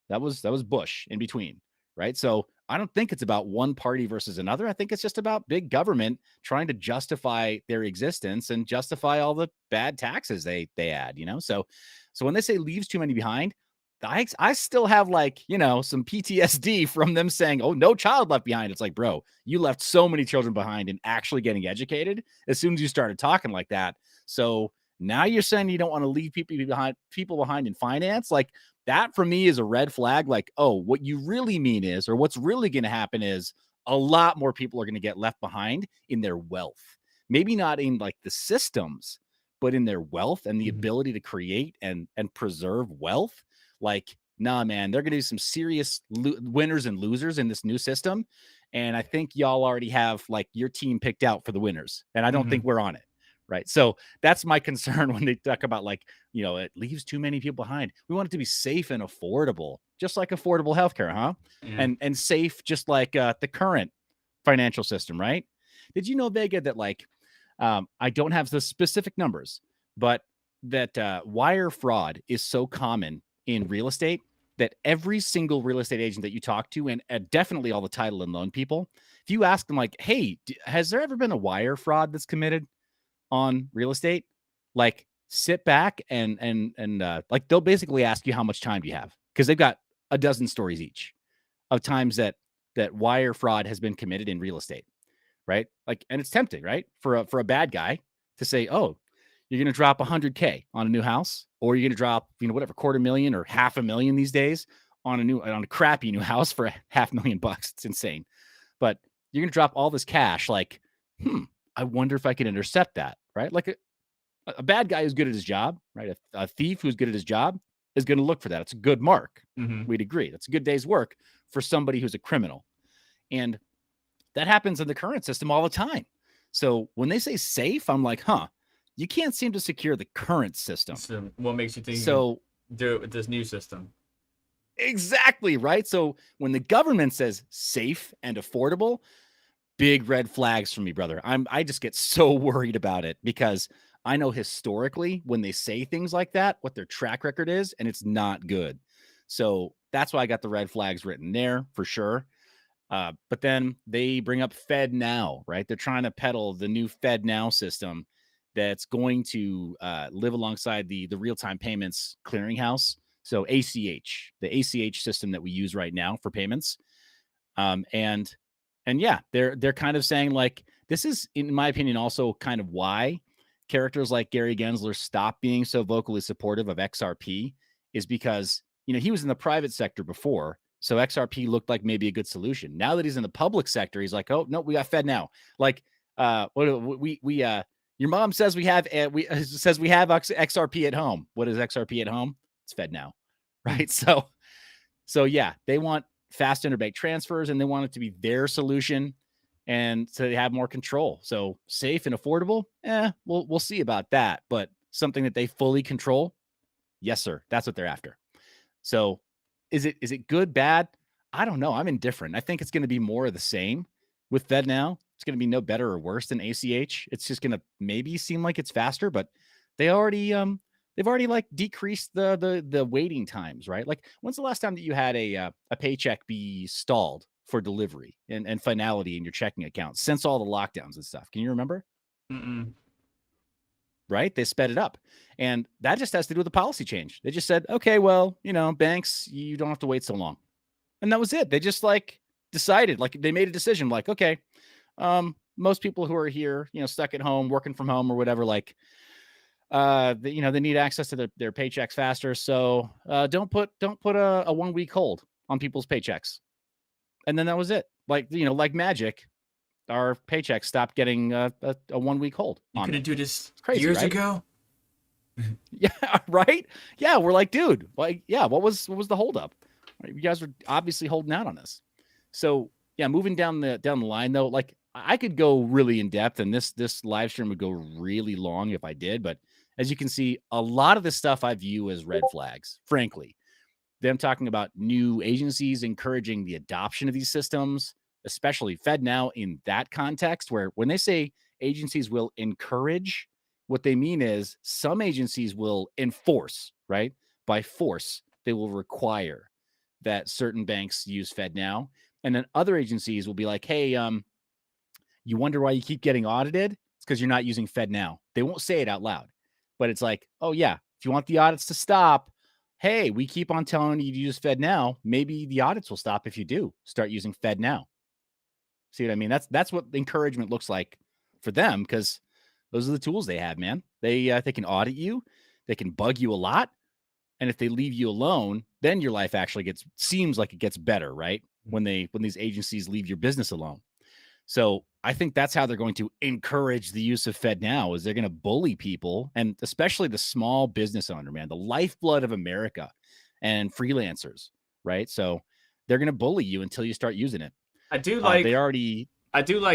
That was Bush in between. Right. So I don't think it's about one party versus another. I think it's just about big government trying to justify their existence and justify all the bad taxes they add, So when they say leaves too many behind, I still have some PTSD from them saying, oh, no child left behind. It's like, bro, you left so many children behind and actually getting educated as soon as you started talking like that. So now you're saying you don't want to leave people behind in finance. Like, that for me is a red flag. Like, oh, what you really mean is, or what's really going to happen is a lot more people are going to get left behind in their wealth. Maybe not in like the systems, but in their wealth and the ability to create and preserve wealth. Like, nah, man, they're going to be some serious winners and losers in this new system. And I think y'all already have like your team picked out for the winners. And I don't think we're on it. Right. So that's my concern when they talk about it leaves too many people behind. We want it to be safe and affordable, just like affordable healthcare, huh? Yeah. And safe, just like the current financial system. Right. Did you know, Vega, that I don't have the specific numbers, but that wire fraud is so common in real estate that every single real estate agent that you talk to, and definitely all the title and loan people, if you ask them like, hey, has there ever been a wire fraud that's committed on real estate? Like, sit back and they'll basically ask you how much time do you have, because they've got a dozen stories each of times that wire fraud has been committed in real estate, right? Like, and it's tempting, right, for a bad guy to say, oh, you're going to drop $100K on a new house, or you're going to drop whatever, $250,000 or $500,000 these days on a crappy new house for $500,000. It's insane, but you're going to drop all this cash. Like, I wonder if I can intercept that, right? Like a bad guy who's good at his job, right? A thief who's good at his job is going to look for that. It's a good mark. We'd agree. That's a good day's work for somebody who's a criminal. And that happens in the current system all the time. So when they say safe, I'm like, you can't seem to secure the current system. So what makes you think so do it with this new system? Exactly, right? So when the government says safe and affordable, big red flags for me, brother. I just get so worried about it, because I know historically when they say things like that, what their track record is, and it's not good. So that's why I got the red flags written there for sure. But then they bring up Fed Now, right? They're trying to peddle the new Fed Now system that's going to live alongside the real-time payments clearinghouse. So ACH, the ACH system that we use right now for payments. And yeah, they're kind of saying like, this is, in my opinion, also kind of why characters like Gary Gensler stopped being so vocally supportive of XRP, is because, he was in the private sector before. So XRP looked like maybe a good solution. Now that he's in the public sector, he's like, oh, no, we got Fed Now. Like, your mom says we have XRP at home. What is XRP at home? It's Fed Now, right? So yeah, they want fast interbank transfers, and they want it to be their solution, and so they have more control. So safe and affordable, we'll see about that. But something that they fully control, yes, sir, that's what they're after. So is it good, bad? I don't know. I'm indifferent. I think it's going to be more of the same with Fed Now. It's going to be no better or worse than ACH. It's just going to maybe seem like it's faster, but they already They've already like decreased the waiting times, right? Like, when's the last time that you had a paycheck be stalled for delivery and finality in your checking account since all the lockdowns and stuff? Can you remember? Mm-mm. Right? They sped it up. And that just has to do with the policy change. They just said, okay, well, banks, you don't have to wait so long. And that was it. They just like decided, like they made a decision like, okay, most people who are here, stuck at home, working from home or whatever, like, they need access to their paychecks faster. So don't put a 1 week hold on people's paychecks. And then that was it. Like, like magic, our paychecks stopped getting a 1 week hold. You couldn't do this crazy, years right? ago. Yeah, right. Yeah, we're like, dude, like, yeah, what was the holdup? You guys were obviously holding out on this. So yeah, moving down the line though, like I could go really in depth, and this live stream would go really long if I did. But as you can see, a lot of this stuff I view as red flags, frankly. Them talking about new agencies encouraging the adoption of these systems, especially FedNow in that context, where when they say agencies will encourage, what they mean is some agencies will enforce, right? By force, they will require that certain banks use FedNow. And then other agencies will be like, hey, you wonder why you keep getting audited? It's because you're not using FedNow. They won't say it out loud, but it's like, oh yeah, if you want the audits to stop, hey, we keep on telling you to use FedNow. Maybe the audits will stop if you do start using FedNow. See what I mean? That's what encouragement looks like for them, because those are the tools they have, man. They can audit you, they can bug you a lot, and if they leave you alone, then your life actually seems like it gets better, right? When these agencies leave your business alone. So I think that's how they're going to encourage the use of FedNow, is they're going to bully people, and especially the small business owner, man, the lifeblood of America and freelancers, right? So they're going to bully you until you start using it. I do like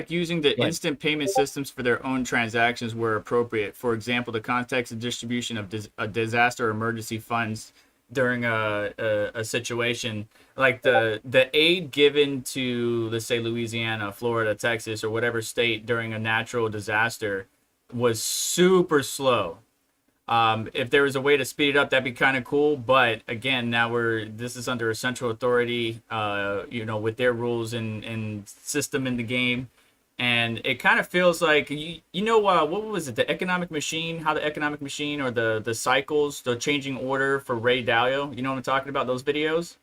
using the Go ahead. instant payment systems for their own transactions where appropriate. For example, the context and distribution of disaster emergency funds during a situation like the aid given to, let's say, Louisiana, Florida, Texas, or whatever state during a natural disaster was super slow. If there was a way to speed it up, that'd be kind of cool. But again, now this is under a central authority, with their rules and system in the game. And it kind of feels like, what was it? The economic machine, how the economic machine, or the cycles, the changing order for Ray Dalio. You know what I'm talking about? Those videos.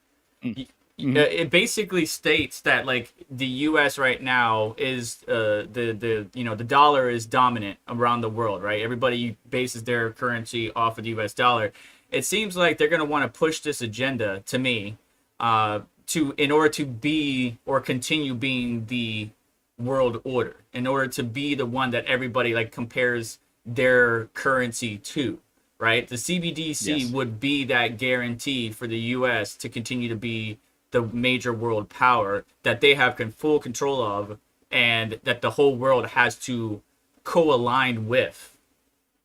Mm-hmm. It basically states that like the U.S. right now is the dollar is dominant around the world, right? Everybody bases their currency off of the U.S. dollar. It seems like they're going to want to push this agenda, to me, in order to be or continue being the world order, in order to be the one that everybody like compares their currency to, right? The CBDC would be that guarantee for the U.S. to continue to be the major world power that they have full control of, and that the whole world has to co-align with,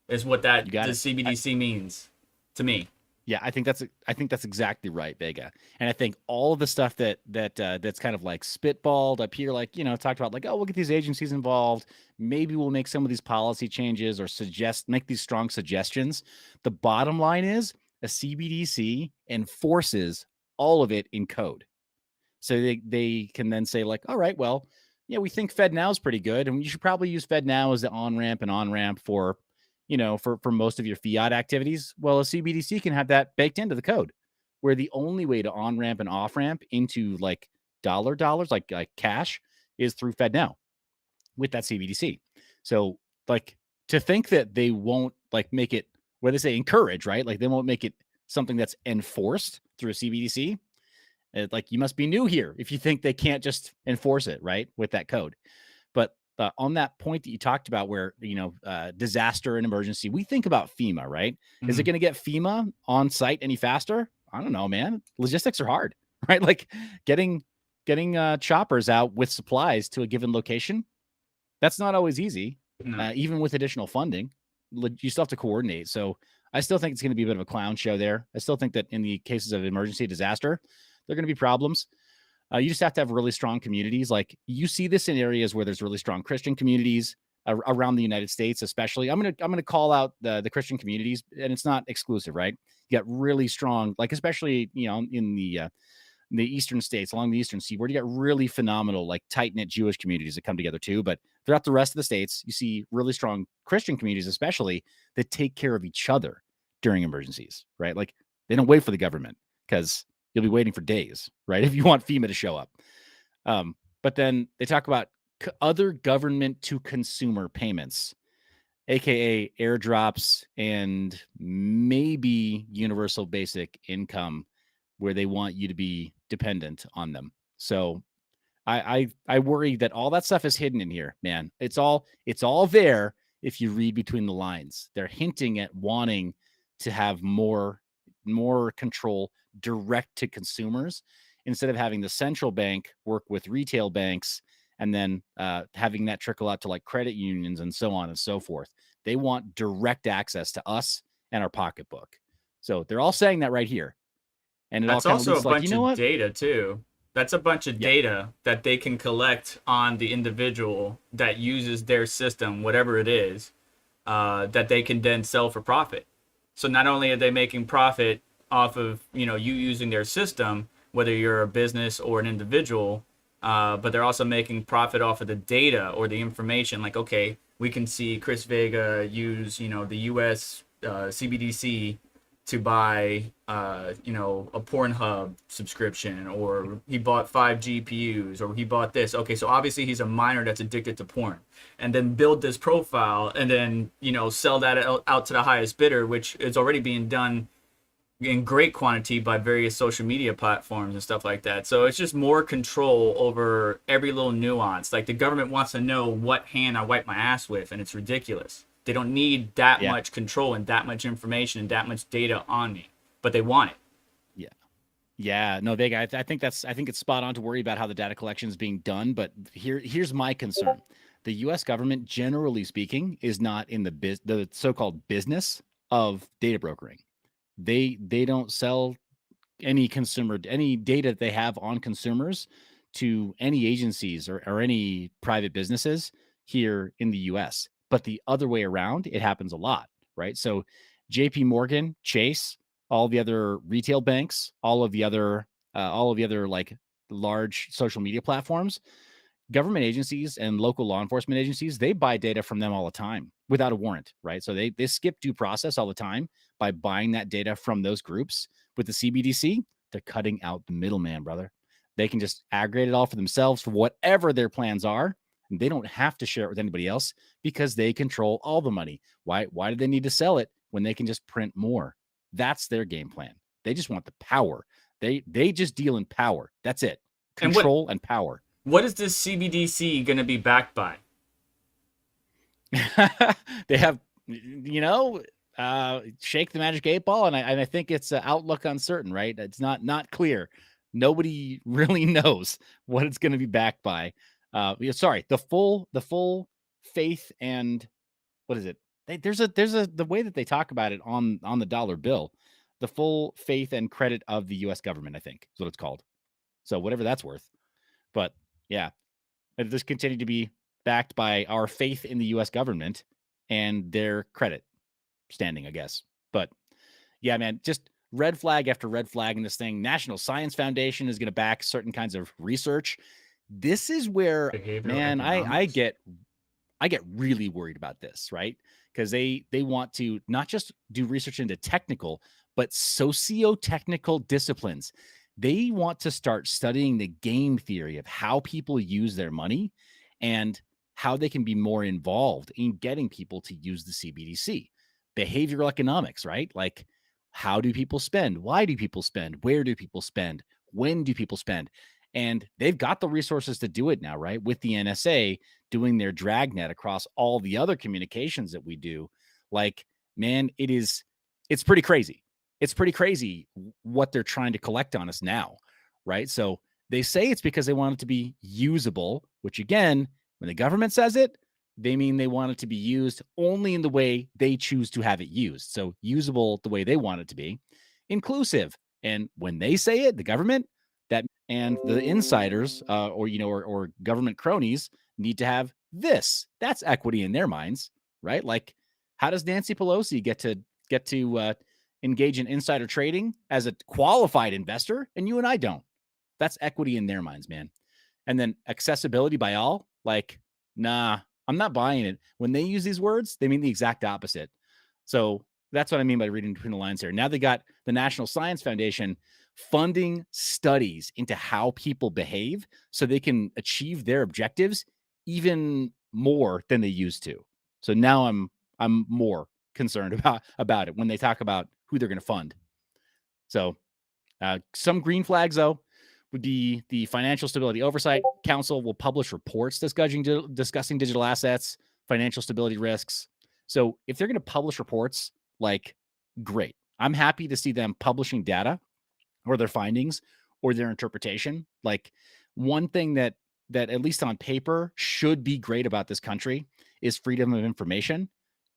is what the CBDC means to me. Yeah, I think that's exactly right, Vega. And I think all of the stuff that's kind of like spitballed up here, like, talked about like, oh, we'll get these agencies involved. Maybe we'll make some of these policy changes or make these strong suggestions. The bottom line is a CBDC enforces all of it in code. So they can then say like, all right, well, yeah, we think FedNow is pretty good, and you should probably use FedNow as the on-ramp for most of your fiat activities. Well, a CBDC can have that baked into the code, where the only way to on-ramp and off-ramp into like dollars, like cash, is through FedNow with that CBDC. So like, to think that they won't like make it where they say encourage, right? Like they won't make it something that's enforced through a CBDC. Like, you must be new here if you think they can't just enforce it, right, with that code. But on that point that you talked about, where disaster and emergency, we think about FEMA, right? Mm-hmm. Is it going to get FEMA on site any faster? I don't know, man. Logistics are hard, right? Like getting choppers out with supplies to a given location, that's not always easy. No. Even with additional funding, you still have to coordinate. So I still think it's going to be a bit of a clown show there. I still think that in the cases of emergency disaster, there are going to be problems. You just have to have really strong communities. Like, you see this in areas where there's really strong Christian communities, around the United States, especially. I'm gonna call out the Christian communities, and it's not exclusive, right? You got really strong, like especially in the eastern states, along the eastern seaboard, you got really phenomenal, like tight-knit Jewish communities that come together too. But throughout the rest of the states, you see really strong Christian communities, especially, that take care of each other during emergencies, right? Like they don't wait for the government, because you'll be waiting for days, right? If you want FEMA to show up. But then they talk about other government to consumer payments, aka airdrops and maybe universal basic income, where they want you to be dependent on them. So I worry that all that stuff is hidden in here, man. It's all there if you read between the lines. They're hinting at wanting to have more control direct to consumers, instead of having the central bank work with retail banks and then having that trickle out to like credit unions and so on and so forth. They want direct access to us and our pocketbook. So they're all saying that right here. And it That's all kind of also a leads like, bunch you know of what? data too. That's a bunch of data that they can collect on the individual that uses their system, whatever it is, that they can then sell for profit. So not only are they making profit off of you using their system, whether you're a business or an individual, but they're also making profit off of the data or the information. Like, okay, we can see Chris Vega use the U.S. CBDC to buy a Pornhub subscription, or he bought 5 GPUs, or he bought this. Okay, so obviously he's a miner that's addicted to porn, and then build this profile and then sell that out to the highest bidder, which is already being done in great quantity by various social media platforms and stuff like that. So it's just more control over every little nuance. Like the government wants to know what hand I wipe my ass with, and it's ridiculous. They don't need that much control and that much information and that much data on me, but they want it. Yeah, no, Vega, I think it's spot on to worry about how the data collection is being done. But here's my concern: the U.S. government, generally speaking, is not in the so-called business of data brokering. They don't sell any data that they have on consumers to any agencies or any private businesses here in the US. But the other way around, it happens a lot, right? So JP Morgan, Chase, all the other retail banks, all of the other like large social media platforms, government agencies and local law enforcement agencies, they buy data from them all the time without a warrant, right? So they skip due process all the time by buying that data from those groups. With the CBDC, they're cutting out the middleman, brother. They can just aggregate it all for themselves for whatever their plans are, and they don't have to share it with anybody else because they control all the money. Why do they need to sell it when they can just print more? That's their game plan. They just want the power. They just deal in power. That's it. Control and power. What is this CBDC going to be backed by? They have, shake the magic 8 ball, and I think it's outlook uncertain, right? It's not clear. Nobody really knows what it's going to be backed by. Sorry, the full faith and what is it? There's the way that they talk about it on the dollar bill, the full faith and credit of the U.S. government, I think is what it's called. So whatever that's worth, but yeah, this continue to be backed by our faith in the U.S. government and their credit standing, I guess. But yeah, man, just red flag after red flag in this thing. National Science Foundation is going to back certain kinds of research. This is where, man, I get really worried about this, right? Because they want to not just do research into technical, but socio-technical disciplines. They want to start studying the game theory of how people use their money and how they can be more involved in getting people to use the CBDC. Behavioral economics, right? Like, how do people spend? Why do people spend? Where do people spend? When do people spend? And they've got the resources to do it now, right? With the NSA doing their dragnet across all the other communications that we do. Like, man, it's pretty crazy. It's pretty crazy what they're trying to collect on us now, right? So they say it's because they want it to be usable, which again, when the government says it, they mean they want it to be used only in the way they choose to have it used. So usable the way they want it to be, inclusive. And when they say it, the government, that and the insiders or government cronies need to have That's equity in their minds, right? Like, how does Nancy Pelosi get to engage in insider trading as a qualified investor, and you and I don't? That's equity in their minds, man. And then accessibility by all, like, nah, I'm not buying it. When they use these words, they mean the exact opposite. So that's what I mean by reading between the lines here. Now they got the National Science Foundation funding studies into how people behave so they can achieve their objectives even more than they used to. So now I'm more concerned about it when they talk about who they're going to fund. So some green flags, though, would be the Financial Stability Oversight Council will publish reports discussing digital assets, financial stability risks. So if they're going to publish reports, like, great. I'm happy to see them publishing data or their findings or their interpretation. Like, one thing that at least on paper should be great about this country is freedom of information.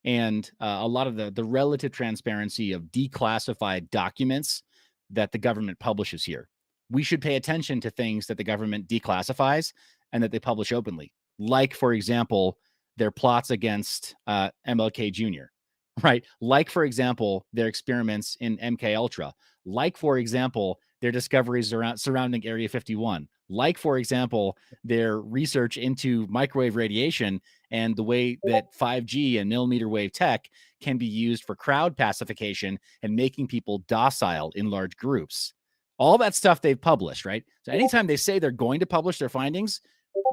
And a lot of the relative transparency of declassified documents that the government publishes here. We should pay attention to things that the government declassifies and that they publish openly. Like, for example, their plots against MLK Jr., right? Like, for example, their experiments in MK Ultra. Like, for example, their discoveries surrounding Area 51. Like, for example, their research into microwave radiation and the way that 5G and millimeter wave tech can be used for crowd pacification and making people docile in large groups. All that stuff they've published, right? So anytime they say they're going to publish their findings,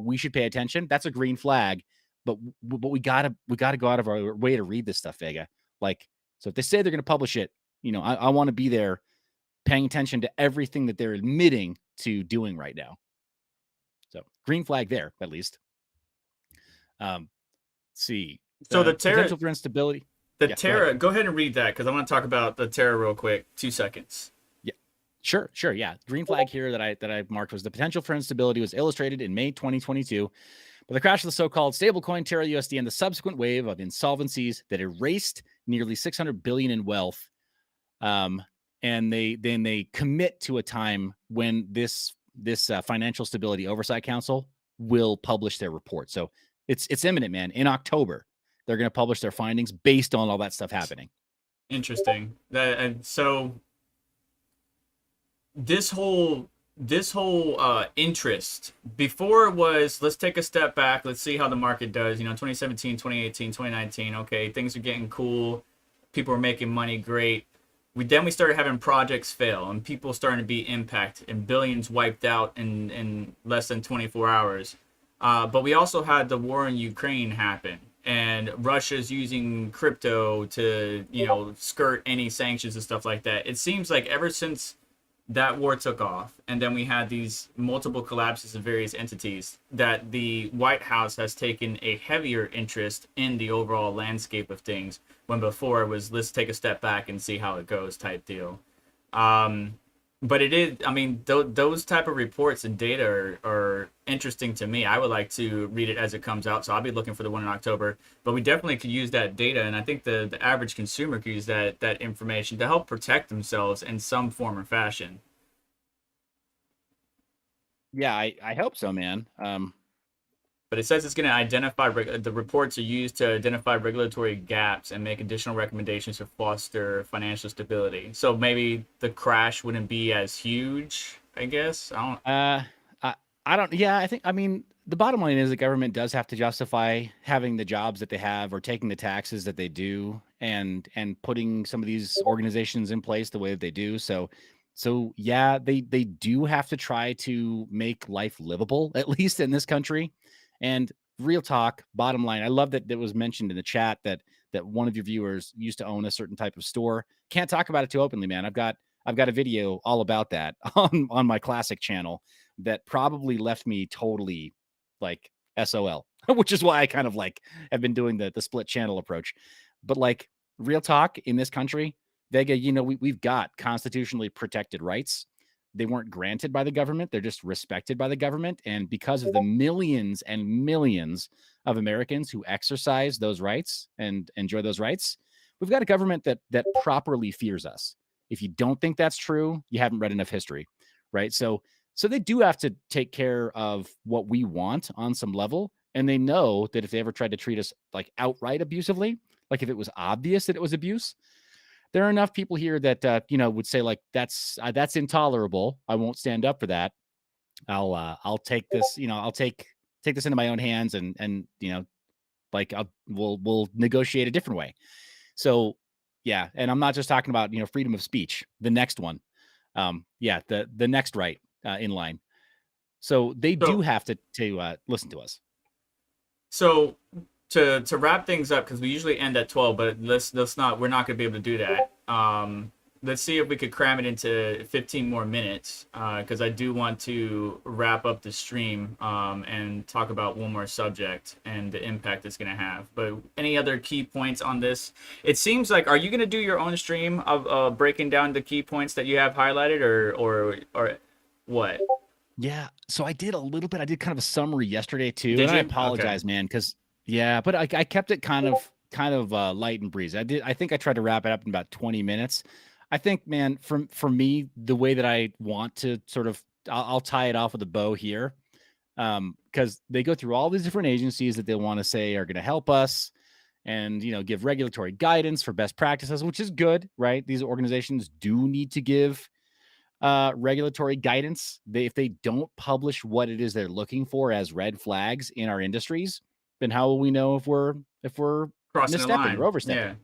we should pay attention. That's a green flag. But we gotta go out of our way to read this stuff, Vega. Like, so if they say they're going to publish it, I want to be there paying attention to everything that they're admitting to doing right now. So green flag there, at least. Let's see. So the Terra, potential for instability. Terra, go ahead and read that because I want to talk about the Terra real quick. 2 seconds. Yeah, sure. Yeah. Green flag here that I marked was the potential for instability was illustrated in May 2022 by the crash of the so-called stablecoin Terra USD and the subsequent wave of insolvencies that erased nearly $600 billion in wealth. And they commit to a time when this Financial Stability Oversight Council will publish their report. So it's imminent, man. In October, they're going to publish their findings based on all that stuff happening. Interesting. And so this whole interest before it was, let's take a step back, let's see how the market does. 2017, 2018, 2019. Okay, things are getting cool. People are making money. Great. We started having projects fail and people starting to be impacted and billions wiped out in less than 24 hours. But we also had the war in Ukraine happen, and Russia's using crypto to, skirt any sanctions and stuff like that. It seems like ever since that war took off, and then we had these multiple collapses of various entities, that the White House has taken a heavier interest in the overall landscape of things, when before it was, let's take a step back and see how it goes type deal. But it is, those type of reports and data are interesting to me. I would like to read it as it comes out, so I'll be looking for the one in October. But we definitely could use that data, and I think the average consumer could use that information to help protect themselves in some form or fashion. Yeah, I hope so, man. But it says it's going to identify, the reports are used to identify regulatory gaps and make additional recommendations to foster financial stability. So maybe the crash wouldn't be as huge, I guess. I think the bottom line is the government does have to justify having the jobs that they have or taking the taxes that they do and putting some of these organizations in place the way that they do. So yeah, they do have to try to make life livable, at least in this country. And real talk, bottom line, I love that it was mentioned in the chat that one of your viewers used to own a certain type of store. Can't talk about it too openly, man. I've got a video all about that on my classic channel that probably left me totally like SOL, which is why I kind of like have been doing the split channel approach. But like, real talk, in this country, Vega, we've got constitutionally protected rights. They weren't granted by the government. They're just respected by the government. And because of the millions and millions of Americans who exercise those rights and enjoy those rights, we've got a government that properly fears us. If you don't think that's true, you haven't read enough history, right? So they do have to take care of what we want on some level, And they know that if they ever tried to treat us like outright abusively, like if it was obvious that it was abuse, there are enough people here that, would say like, that's intolerable. I won't stand up for that. I'll take this, I'll take this into my own hands and, like we'll negotiate a different way. So yeah. And I'm not just talking about, freedom of speech, the next one. The next right in line. So they do have to listen to us. So to wrap things up, because we usually end at 12, but we're not going to be able to do that. Let's see if we could cram it into 15 more minutes, because I do want to wrap up the stream and talk about one more subject and the impact it's going to have. But any other key points on this? It seems like, are you going to do your own stream of breaking down the key points that you have highlighted, or what? Yeah. So I did a little bit. I did kind of a summary yesterday too. Did and I you? apologize, man, because but I kept it kind of light and breezy. I think I tried to wrap it up in about 20 minutes. I think, man, for me, the way that I want to sort of, I'll tie it off with a bow here, because they go through all these different agencies that they want to say are going to help us and, give regulatory guidance for best practices, which is good, right? These organizations do need to give regulatory guidance. If they don't publish what it is they're looking for as red flags in our industries, then how will we know if we're Crossing the misstepping line or overstepping?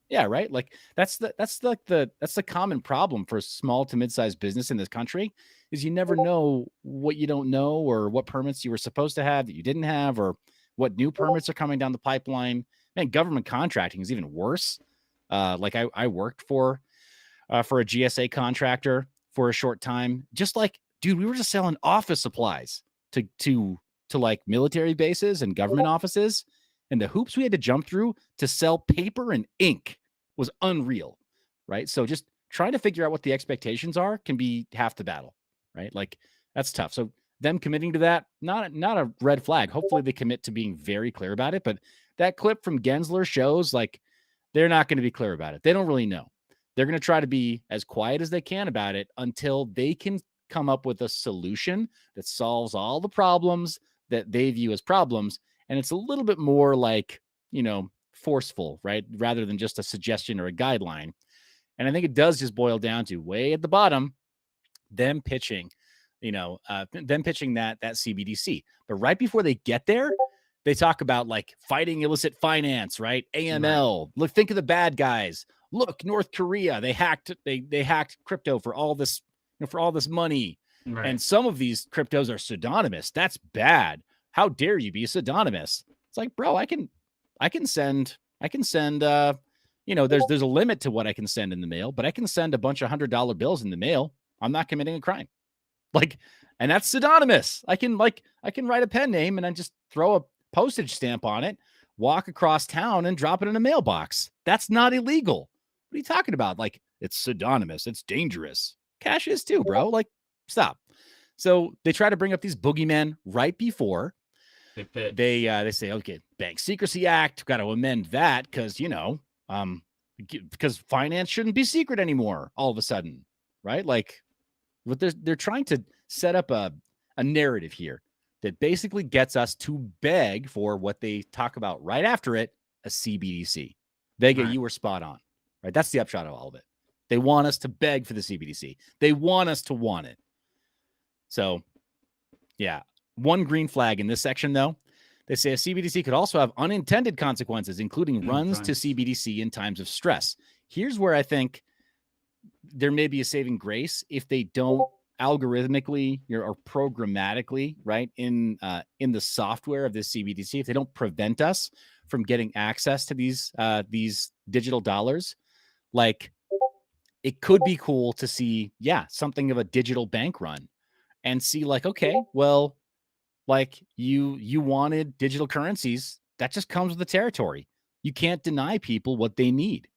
Yeah, right. Like that's the common problem for small to mid-sized business in this country is you never know what you don't know, or what permits you were supposed to have that you didn't have, or what new permits are coming down the pipeline. Man, government contracting is even worse. Like I worked for a GSA contractor for a short time. Just like, dude, we were just selling office supplies to like military bases and government offices, and the hoops we had to jump through to sell paper and ink was unreal, right? So just trying to figure out what the expectations are can be half the battle, right? Like that's tough. So them committing to that, not a red flag. Hopefully they commit to being very clear about it. But that clip from Gensler shows like they're not going to be clear about it. They don't really know. They're going to try to be as quiet as they can about it until they can come up with a solution that solves all the problems that they view as problems. And it's a little bit more like, forceful, right? Rather than just a suggestion or a guideline. And I think it does just boil down to way at the bottom, them pitching, that CBDC. But right before they get there, they talk about like fighting illicit finance, right? AML. Right. Look, think of the bad guys. Look, North Korea, they hacked crypto for all this, money. Right. And some of these cryptos are pseudonymous. That's bad. How dare you be a pseudonymous? It's like, bro, I can send, there's a limit to what I can send in the mail, but I can send a bunch of $100 bills in the mail. I'm not committing a crime. Like, and that's pseudonymous. I can write a pen name and then just throw a postage stamp on it, walk across town and drop it in a mailbox. That's not illegal. What are you talking about? Like, it's pseudonymous. It's dangerous. Cash is too, bro. Like, stop. So they try to bring up these boogeymen right before they say, okay, Bank Secrecy Act, got to amend that because, because finance shouldn't be secret anymore all of a sudden, right? Like, but they're trying to set up a narrative here that basically gets us to beg for what they talk about right after it, a CBDC. Vega, right. You were spot on, right? That's the upshot of all of it. They want us to beg for the CBDC. They want us to want it. So, yeah. One green flag in this section, though. They say a CBDC could also have unintended consequences, including runs to CBDC in times of stress. Here's where I think there may be a saving grace if they don't algorithmically or programmatically, right, in the software of this CBDC, if they don't prevent us from getting access to these digital dollars, like it could be cool to see, something of a digital bank run and see like, okay, well, like you wanted digital currencies, that just comes with the territory. You can't deny people what they need.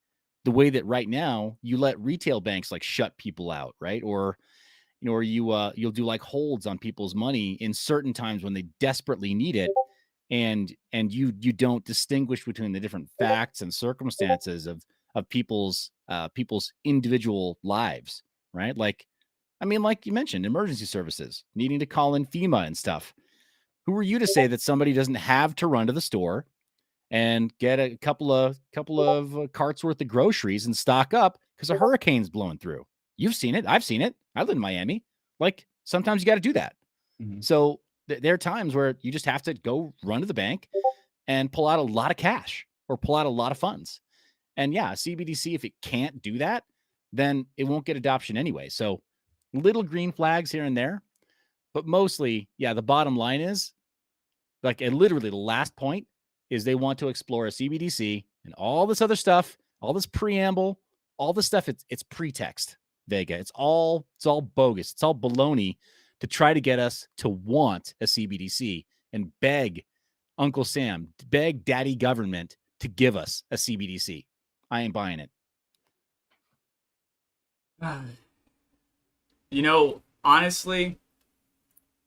The way that right now you let retail banks like shut people out, right? Or you'll do like holds on people's money in certain times when they desperately need it, and you don't distinguish between the different facts and circumstances of people's individual lives, right? Like, I mean, like you mentioned, emergency services needing to call in FEMA and stuff. Who are you to say that somebody doesn't have to run to the store and get a couple of carts worth of groceries and stock up because a hurricane's blowing through? You've seen it. I've seen it. I live in Miami. Like, sometimes you got to do that. So there are times where you just have to go run to the bank and pull out a lot of cash or pull out a lot of funds. And yeah, CBDC, if it can't do that, then it won't get adoption anyway. So little green flags here and there, but mostly, yeah, the bottom line is like, and literally the last point is they want to explore a CBDC and all this other stuff, all this preamble, all this stuff. It's pretext, Vega. It's all bogus. It's all baloney to try to get us to want a CBDC and beg Uncle Sam, beg daddy government to give us a CBDC. I ain't buying it. You know, honestly,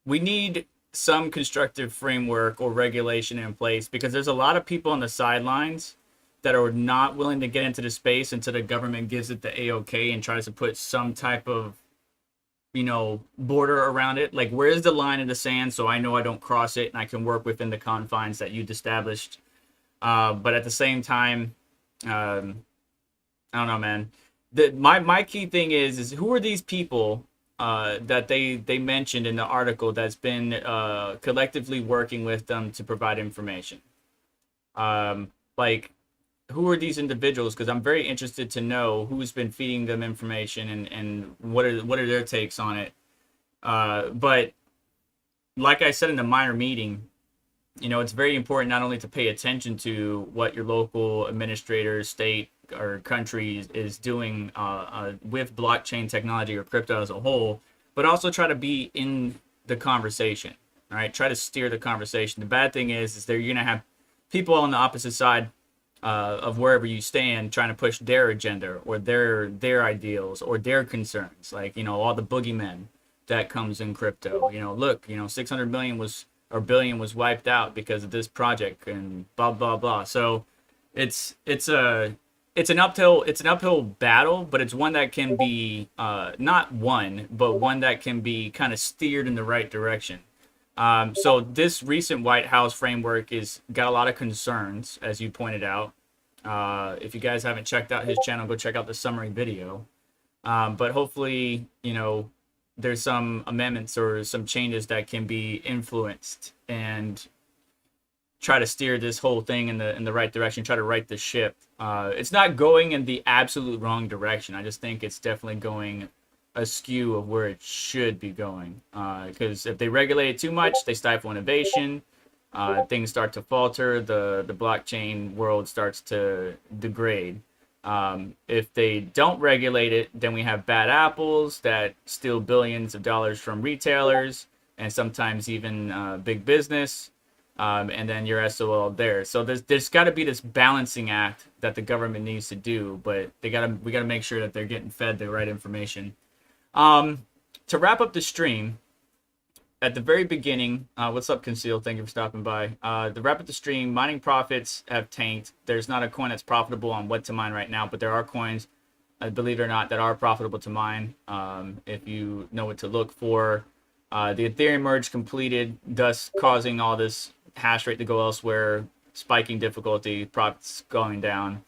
we need some constructive framework or regulation in place, because there's a lot of people on the sidelines that are not willing to get into the space until the government gives it the A-OK and tries to put some type of, you know, border around it. Like, where's the line in the sand so I know I don't cross it and I can work within the confines that you'd established. But at the same time, I don't know, man. My key thing is who are these people that they mentioned in the article that's been collectively working with them to provide information? Like, who are these individuals? Because I'm very interested to know who's been feeding them information and what are their takes on it. But like I said in the minor meeting, you know, it's very important not only to pay attention to what your local administrator, state, or country is doing with blockchain technology or crypto as a whole, but also try to be in the conversation. All right, try to steer the conversation. The bad thing is that you're gonna have people on the opposite side of wherever you stand trying to push their agenda or their ideals or their concerns, like, you know, all the boogeymen that comes in crypto. You know, look, you know, 600 million billion was wiped out because of this project and blah blah blah. So it's an uphill battle, but it's one that can be not won, but one that can be kind of steered in the right direction. So this recent Whitehouse framework is got a lot of concerns, as you pointed out. If you guys haven't checked out his channel, go check out the summary video. But hopefully, you know, there's some amendments or some changes that can be influenced and try to steer this whole thing in the right direction, try to right the ship. It's not going in the absolute wrong direction. I just think it's definitely going askew of where it should be going. Because if they regulate it too much, they stifle innovation. Things start to falter. The blockchain world starts to degrade. If they don't regulate it, then we have bad apples that steal billions of dollars from retailers and sometimes even big business. And then you're SOL there. So there's got to be this balancing act that the government needs to do, but we got to make sure that they're getting fed the right information. To wrap up the stream, at the very beginning, what's up, Conceal? Thank you for stopping by. To wrap up the stream, mining profits have tanked. There's not a coin that's profitable on what to mine right now, but there are coins, believe it or not, that are profitable to mine if you know what to look for. The Ethereum merge completed, thus causing all this hash rate to go elsewhere, spiking difficulty, profits going down.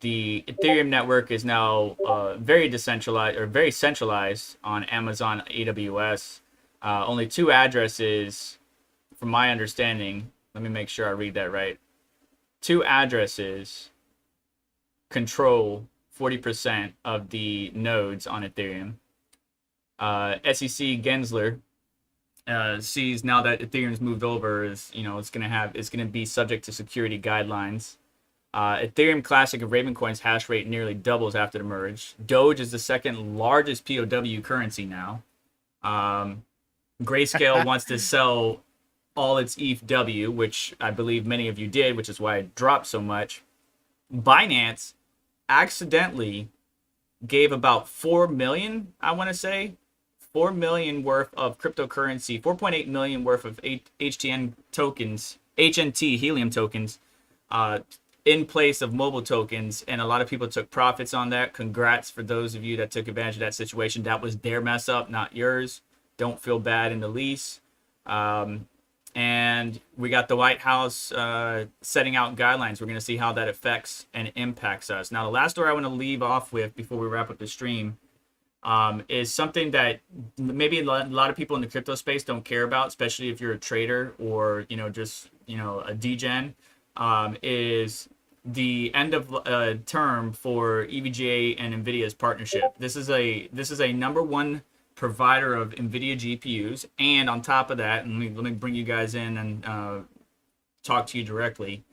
The Ethereum network is now very decentralized or very centralized on Amazon AWS. Only 2 addresses, from my understanding, let me make sure I read that right. 2 addresses control 40% of the nodes on Ethereum. SEC Gensler sees now that Ethereum's moved over, is, you know, it's gonna be subject to security guidelines. Ethereum Classic of Ravencoin's hash rate nearly doubles after the merge. Doge is the second largest POW currency now. Grayscale wants to sell all its ETH, which I believe many of you did, which is why it dropped so much. Binance accidentally gave about 4 million, I want to say, 4 million worth of cryptocurrency, 4.8 million worth of HTN tokens, HNT helium tokens, in place of mobile tokens, and a lot of people took profits on that. Congrats for those of you that took advantage of that situation. That was their mess up, not yours. Don't feel bad in the least. And and we got the White House setting out guidelines. We're going to see how that affects and impacts us. Now, the last story I want to leave off with before we wrap up the stream is something that maybe a lot of people in the crypto space don't care about, especially if you're a trader or just a degen. Is the end of term for EVGA and Nvidia's partnership. This is a #1 provider of Nvidia GPUs, and on top of that, and let me bring you guys in and talk to you directly.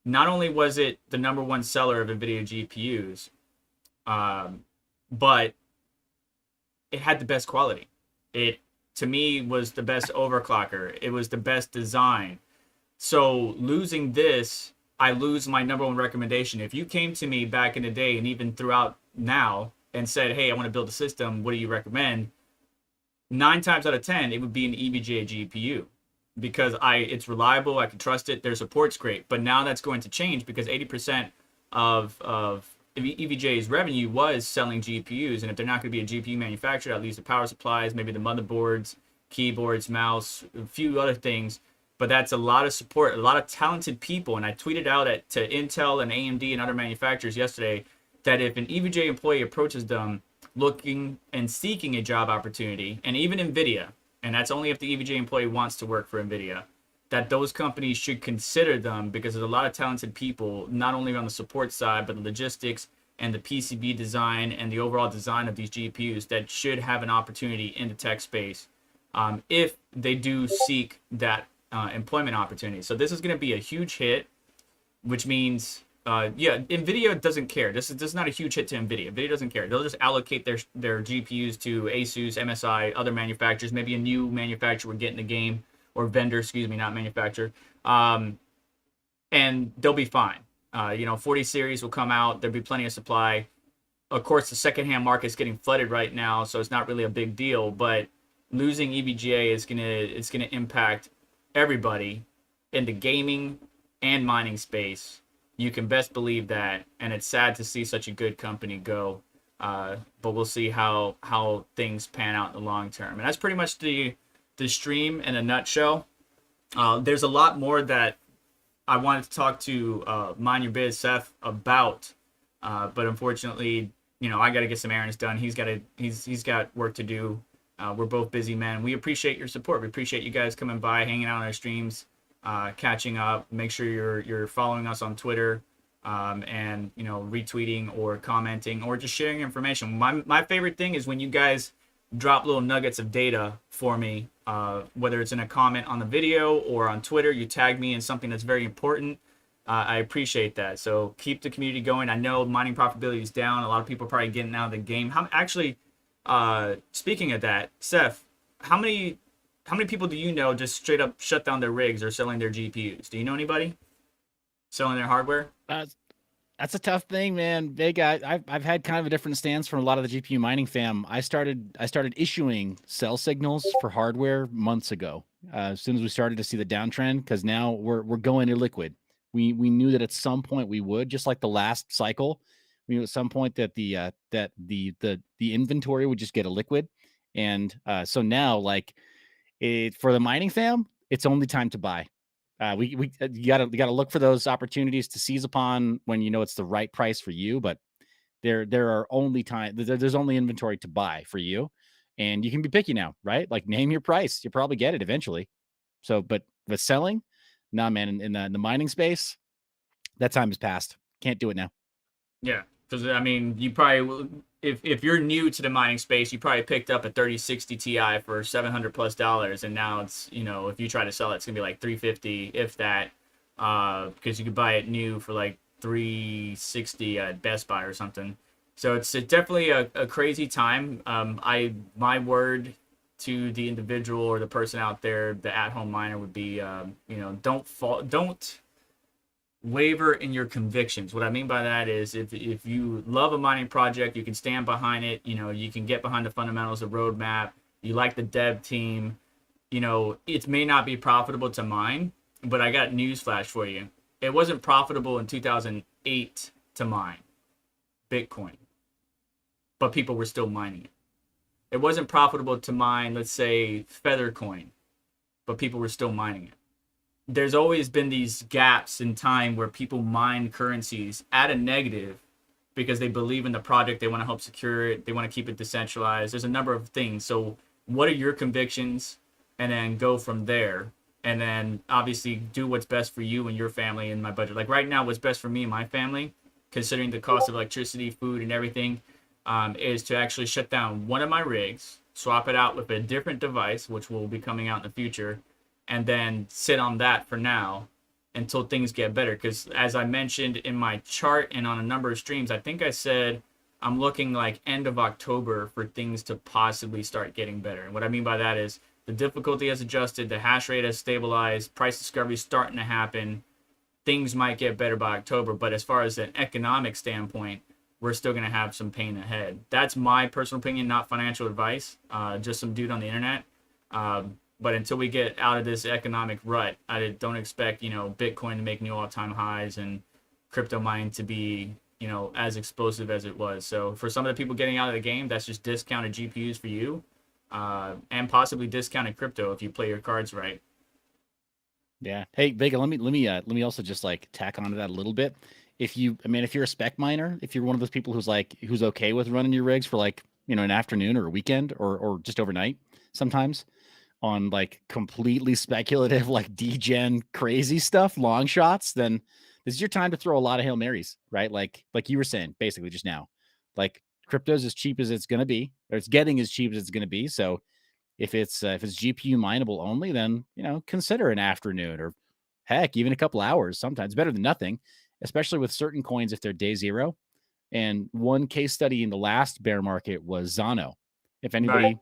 Not only was it the #1 seller of Nvidia GPUs, but it had the best quality. It, to me, was the best overclocker. It was the best design. So losing this, I lose my #1 recommendation. If you came to me back in the day and even throughout now and said, hey, I want to build a system, what do you recommend? 9 times out of 10, it would be an EVGA GPU because it's reliable, I can trust it, their support's great. But now that's going to change because 80% of EVGA's revenue was selling GPUs, and if they're not going to be a GPU manufacturer, at least the power supplies, maybe the motherboards, keyboards, mouse, a few other things. But that's a lot of support, a lot of talented people. And I tweeted out to Intel and AMD and other manufacturers yesterday that if an EVGA employee approaches them looking and seeking a job opportunity, and even Nvidia, and that's only if the EVGA employee wants to work for Nvidia, that those companies should consider them because there's a lot of talented people, not only on the support side, but the logistics and the PCB design and the overall design of these GPUs that should have an opportunity in the tech space if they do seek that employment opportunity. So this is going to be a huge hit, which means, Nvidia doesn't care. This is not a huge hit to Nvidia. Nvidia doesn't care. They'll just allocate their GPUs to Asus, MSI, other manufacturers. Maybe a new manufacturer would get in the game, or vendor, excuse me, not manufacturer. And they'll be fine. 40 series will come out. There'll be plenty of supply. Of course, the secondhand market's getting flooded right now, so it's not really a big deal. But losing EVGA is gonna impact everybody in the gaming and mining space. You can best believe that, and it's sad to see such a good company go. But we'll see how things pan out in the long term. And that's pretty much the stream in a nutshell. There's a lot more that I wanted to talk to Mind Your Biz Seth about, but unfortunately, I got to get some errands done. He's got work to do. We're both busy men. We appreciate your support. We appreciate you guys coming by, hanging out on our streams, catching up. Make sure you're following us on Twitter, and retweeting or commenting or just sharing information. My favorite thing is when you guys drop little nuggets of data for me, whether it's in a comment on the video or on Twitter. You tag me in something that's very important. I appreciate that. So keep the community going. I know mining profitability is down. A lot of people are probably getting out of the game. Speaking of that, Seth, how many people do you know just straight up shut down their rigs or selling their GPUs? Do you know anybody selling their hardware? That's a tough thing, man. VEGA, I've had kind of a different stance from a lot of the GPU mining fam. I started issuing sell signals for hardware months ago. As soon as we started to see the downtrend, because now we're going illiquid. We knew that at some point we would, just like the last cycle. We knew at some point that the inventory would just get illiquid, and so now for the mining fam, it's only time to buy. You gotta look for those opportunities to seize upon when it's the right price for you. But there's only inventory to buy for you, and you can be picky now, right? Like, name your price, you probably get it eventually. So, but selling, nah, man, in the mining space, that time has passed. Can't do it now. Yeah, because you probably will. If you're new to the mining space, you probably picked up a 3060 Ti for $700+, and now it's if you try to sell it, it's gonna be like $350, if that, because you could buy it new for like $360 at Best Buy or something. So it's definitely a crazy time. My word to the individual or the person out there, the at-home miner, would be don't waver in your convictions. What I mean by that is if you love a mining project, you can stand behind it. You can get behind the fundamentals, the roadmap. You like the dev team. It may not be profitable to mine, but I got news flash for you. It wasn't profitable in 2008 to mine Bitcoin, but people were still mining it. It wasn't profitable to mine, let's say, Feathercoin, but people were still mining it. There's always been these gaps in time where people mine currencies at a negative because they believe in the project, they want to help secure it, they want to keep it decentralized. There's a number of things. So what are your convictions? And then go from there. And then obviously do what's best for you and your family and my budget. Like right now, what's best for me and my family, considering the cost of electricity, food, and everything, is to actually shut down one of my rigs, swap it out with a different device, which will be coming out in the future, and then sit on that for now until things get better. Because as I mentioned in my chart and on a number of streams, I think I said I'm looking like end of October for things to possibly start getting better. And what I mean by that is the difficulty has adjusted, the hash rate has stabilized, price discovery is starting to happen. Things might get better by October, but as far as an economic standpoint, we're still going to have some pain ahead. That's my personal opinion, not financial advice, just some dude on the internet. But until we get out of this economic rut, I don't expect, Bitcoin to make new all-time highs and crypto mining to be, as explosive as it was. So for some of the people getting out of the game, that's just discounted GPUs for you, and possibly discounted crypto if you play your cards right. Yeah. Hey, Vega, let me also just like tack onto that a little bit. If you're a spec miner, if you're one of those people who's okay with running your rigs for like, an afternoon or a weekend or just overnight sometimes on like completely speculative, like degen crazy stuff, long shots, then this is your time to throw a lot of Hail Marys, right? Like you were saying basically just now, like crypto's as cheap as it's going to be, or it's getting as cheap as it's going to be. So if it's GPU mineable only, then, consider an afternoon or heck, even a couple hours. Sometimes better than nothing, especially with certain coins if they're day zero. And one case study in the last bear market was Zono. If anybody, Right.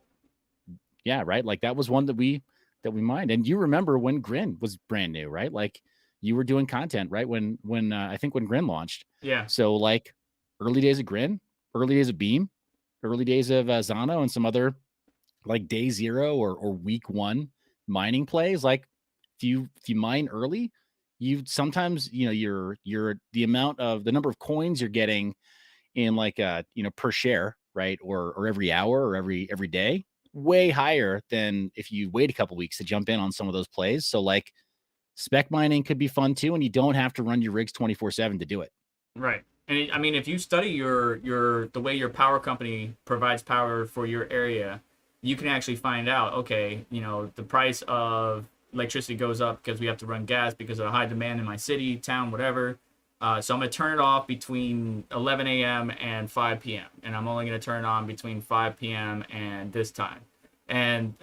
Yeah, right. Like that was one that we mined. And you remember when Grin was brand new, right? Like you were doing content, right? When I think when Grin launched. Yeah. So like early days of Grin, early days of Beam, early days of Zono, and some other like day zero or week one mining plays. Like if you mine early, you sometimes, you're the amount of the number of coins you're getting in like per share, right? Or every hour or every day, way higher than if you wait a couple weeks to jump in on some of those plays. So like spec mining could be fun too, and you don't have to run your rigs 24/7 to do it. Right. And I mean, if you study the way your power company provides power for your area, you can actually find out, okay, the price of electricity goes up because we have to run gas because of high demand in my city, town, whatever. So I'm going to turn it off between 11 a.m. and 5 p.m. And I'm only going to turn it on between 5 p.m. and this time. And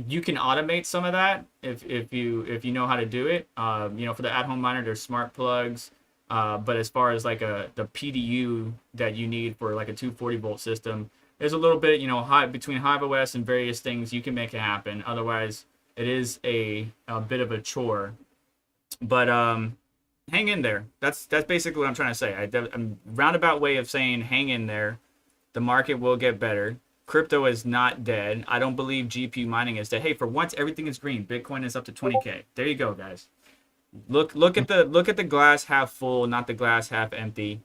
you can automate some of that if you know how to do it. For the at-home miner, there's smart plugs. But as far as like the PDU that you need for like a 240 volt system, there's a little bit, between Hive OS and various things, you can make it happen. Otherwise, it is a bit of a chore. But hang in there. That's basically what I'm trying to say. I'm roundabout way of saying hang in there. The market will get better. Crypto is not dead. I don't believe GPU mining is dead. Hey, for once, everything is green. Bitcoin is up to 20K. There you go, guys. Look at the glass half full, not the glass half empty.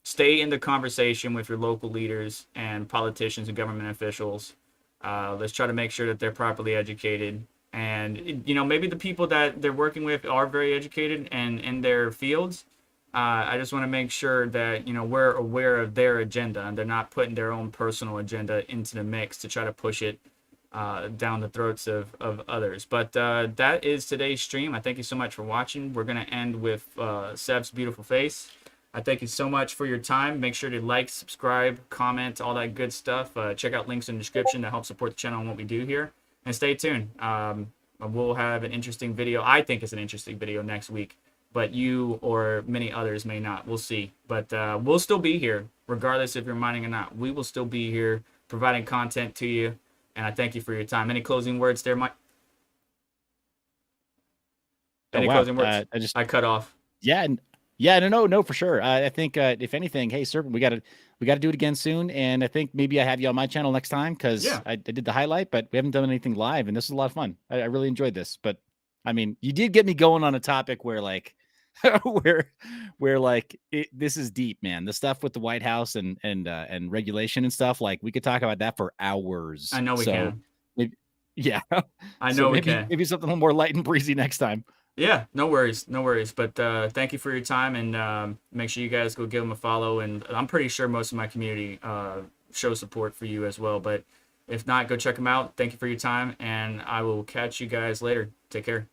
Stay in the conversation with your local leaders and politicians and government officials. Let's try to make sure that they're properly educated. And, maybe the people that they're working with are very educated and in their fields. I just want to make sure that, we're aware of their agenda and they're not putting their own personal agenda into the mix to try to push it down the throats of others. But that is today's stream. I thank you so much for watching. We're going to end with Seb's beautiful face. I thank you so much for your time. Make sure to like, subscribe, comment, all that good stuff. Check out links in the description to help support the channel and what we do here. And stay tuned. We'll have an interesting video. I think it's an interesting video next week, but you or many others may not. We'll see. But we'll still be here, regardless if you're mining or not. We will still be here providing content to you. And I thank you for your time. Any closing words there, Mike? Any closing words? I cut off. Yeah. Yeah, no, for sure. I think if anything, hey, Serpent, we got to do it again soon. And I think maybe I have you on my channel next time because I did the highlight, but we haven't done anything live, and this is a lot of fun. I really enjoyed this. But I mean, you did get me going on a topic where like, this is deep, man. The stuff with the Whitehouse and regulation and stuff. Like we could talk about that for hours. I know we can. Yeah. I So know we maybe can. maybe something a little more light and breezy next time. Yeah, no worries, no worries. But thank you for your time, and make sure you guys go give them a follow. And I'm pretty sure most of my community shows support for you as well. But if not, go check them out. Thank you for your time, and I will catch you guys later. Take care.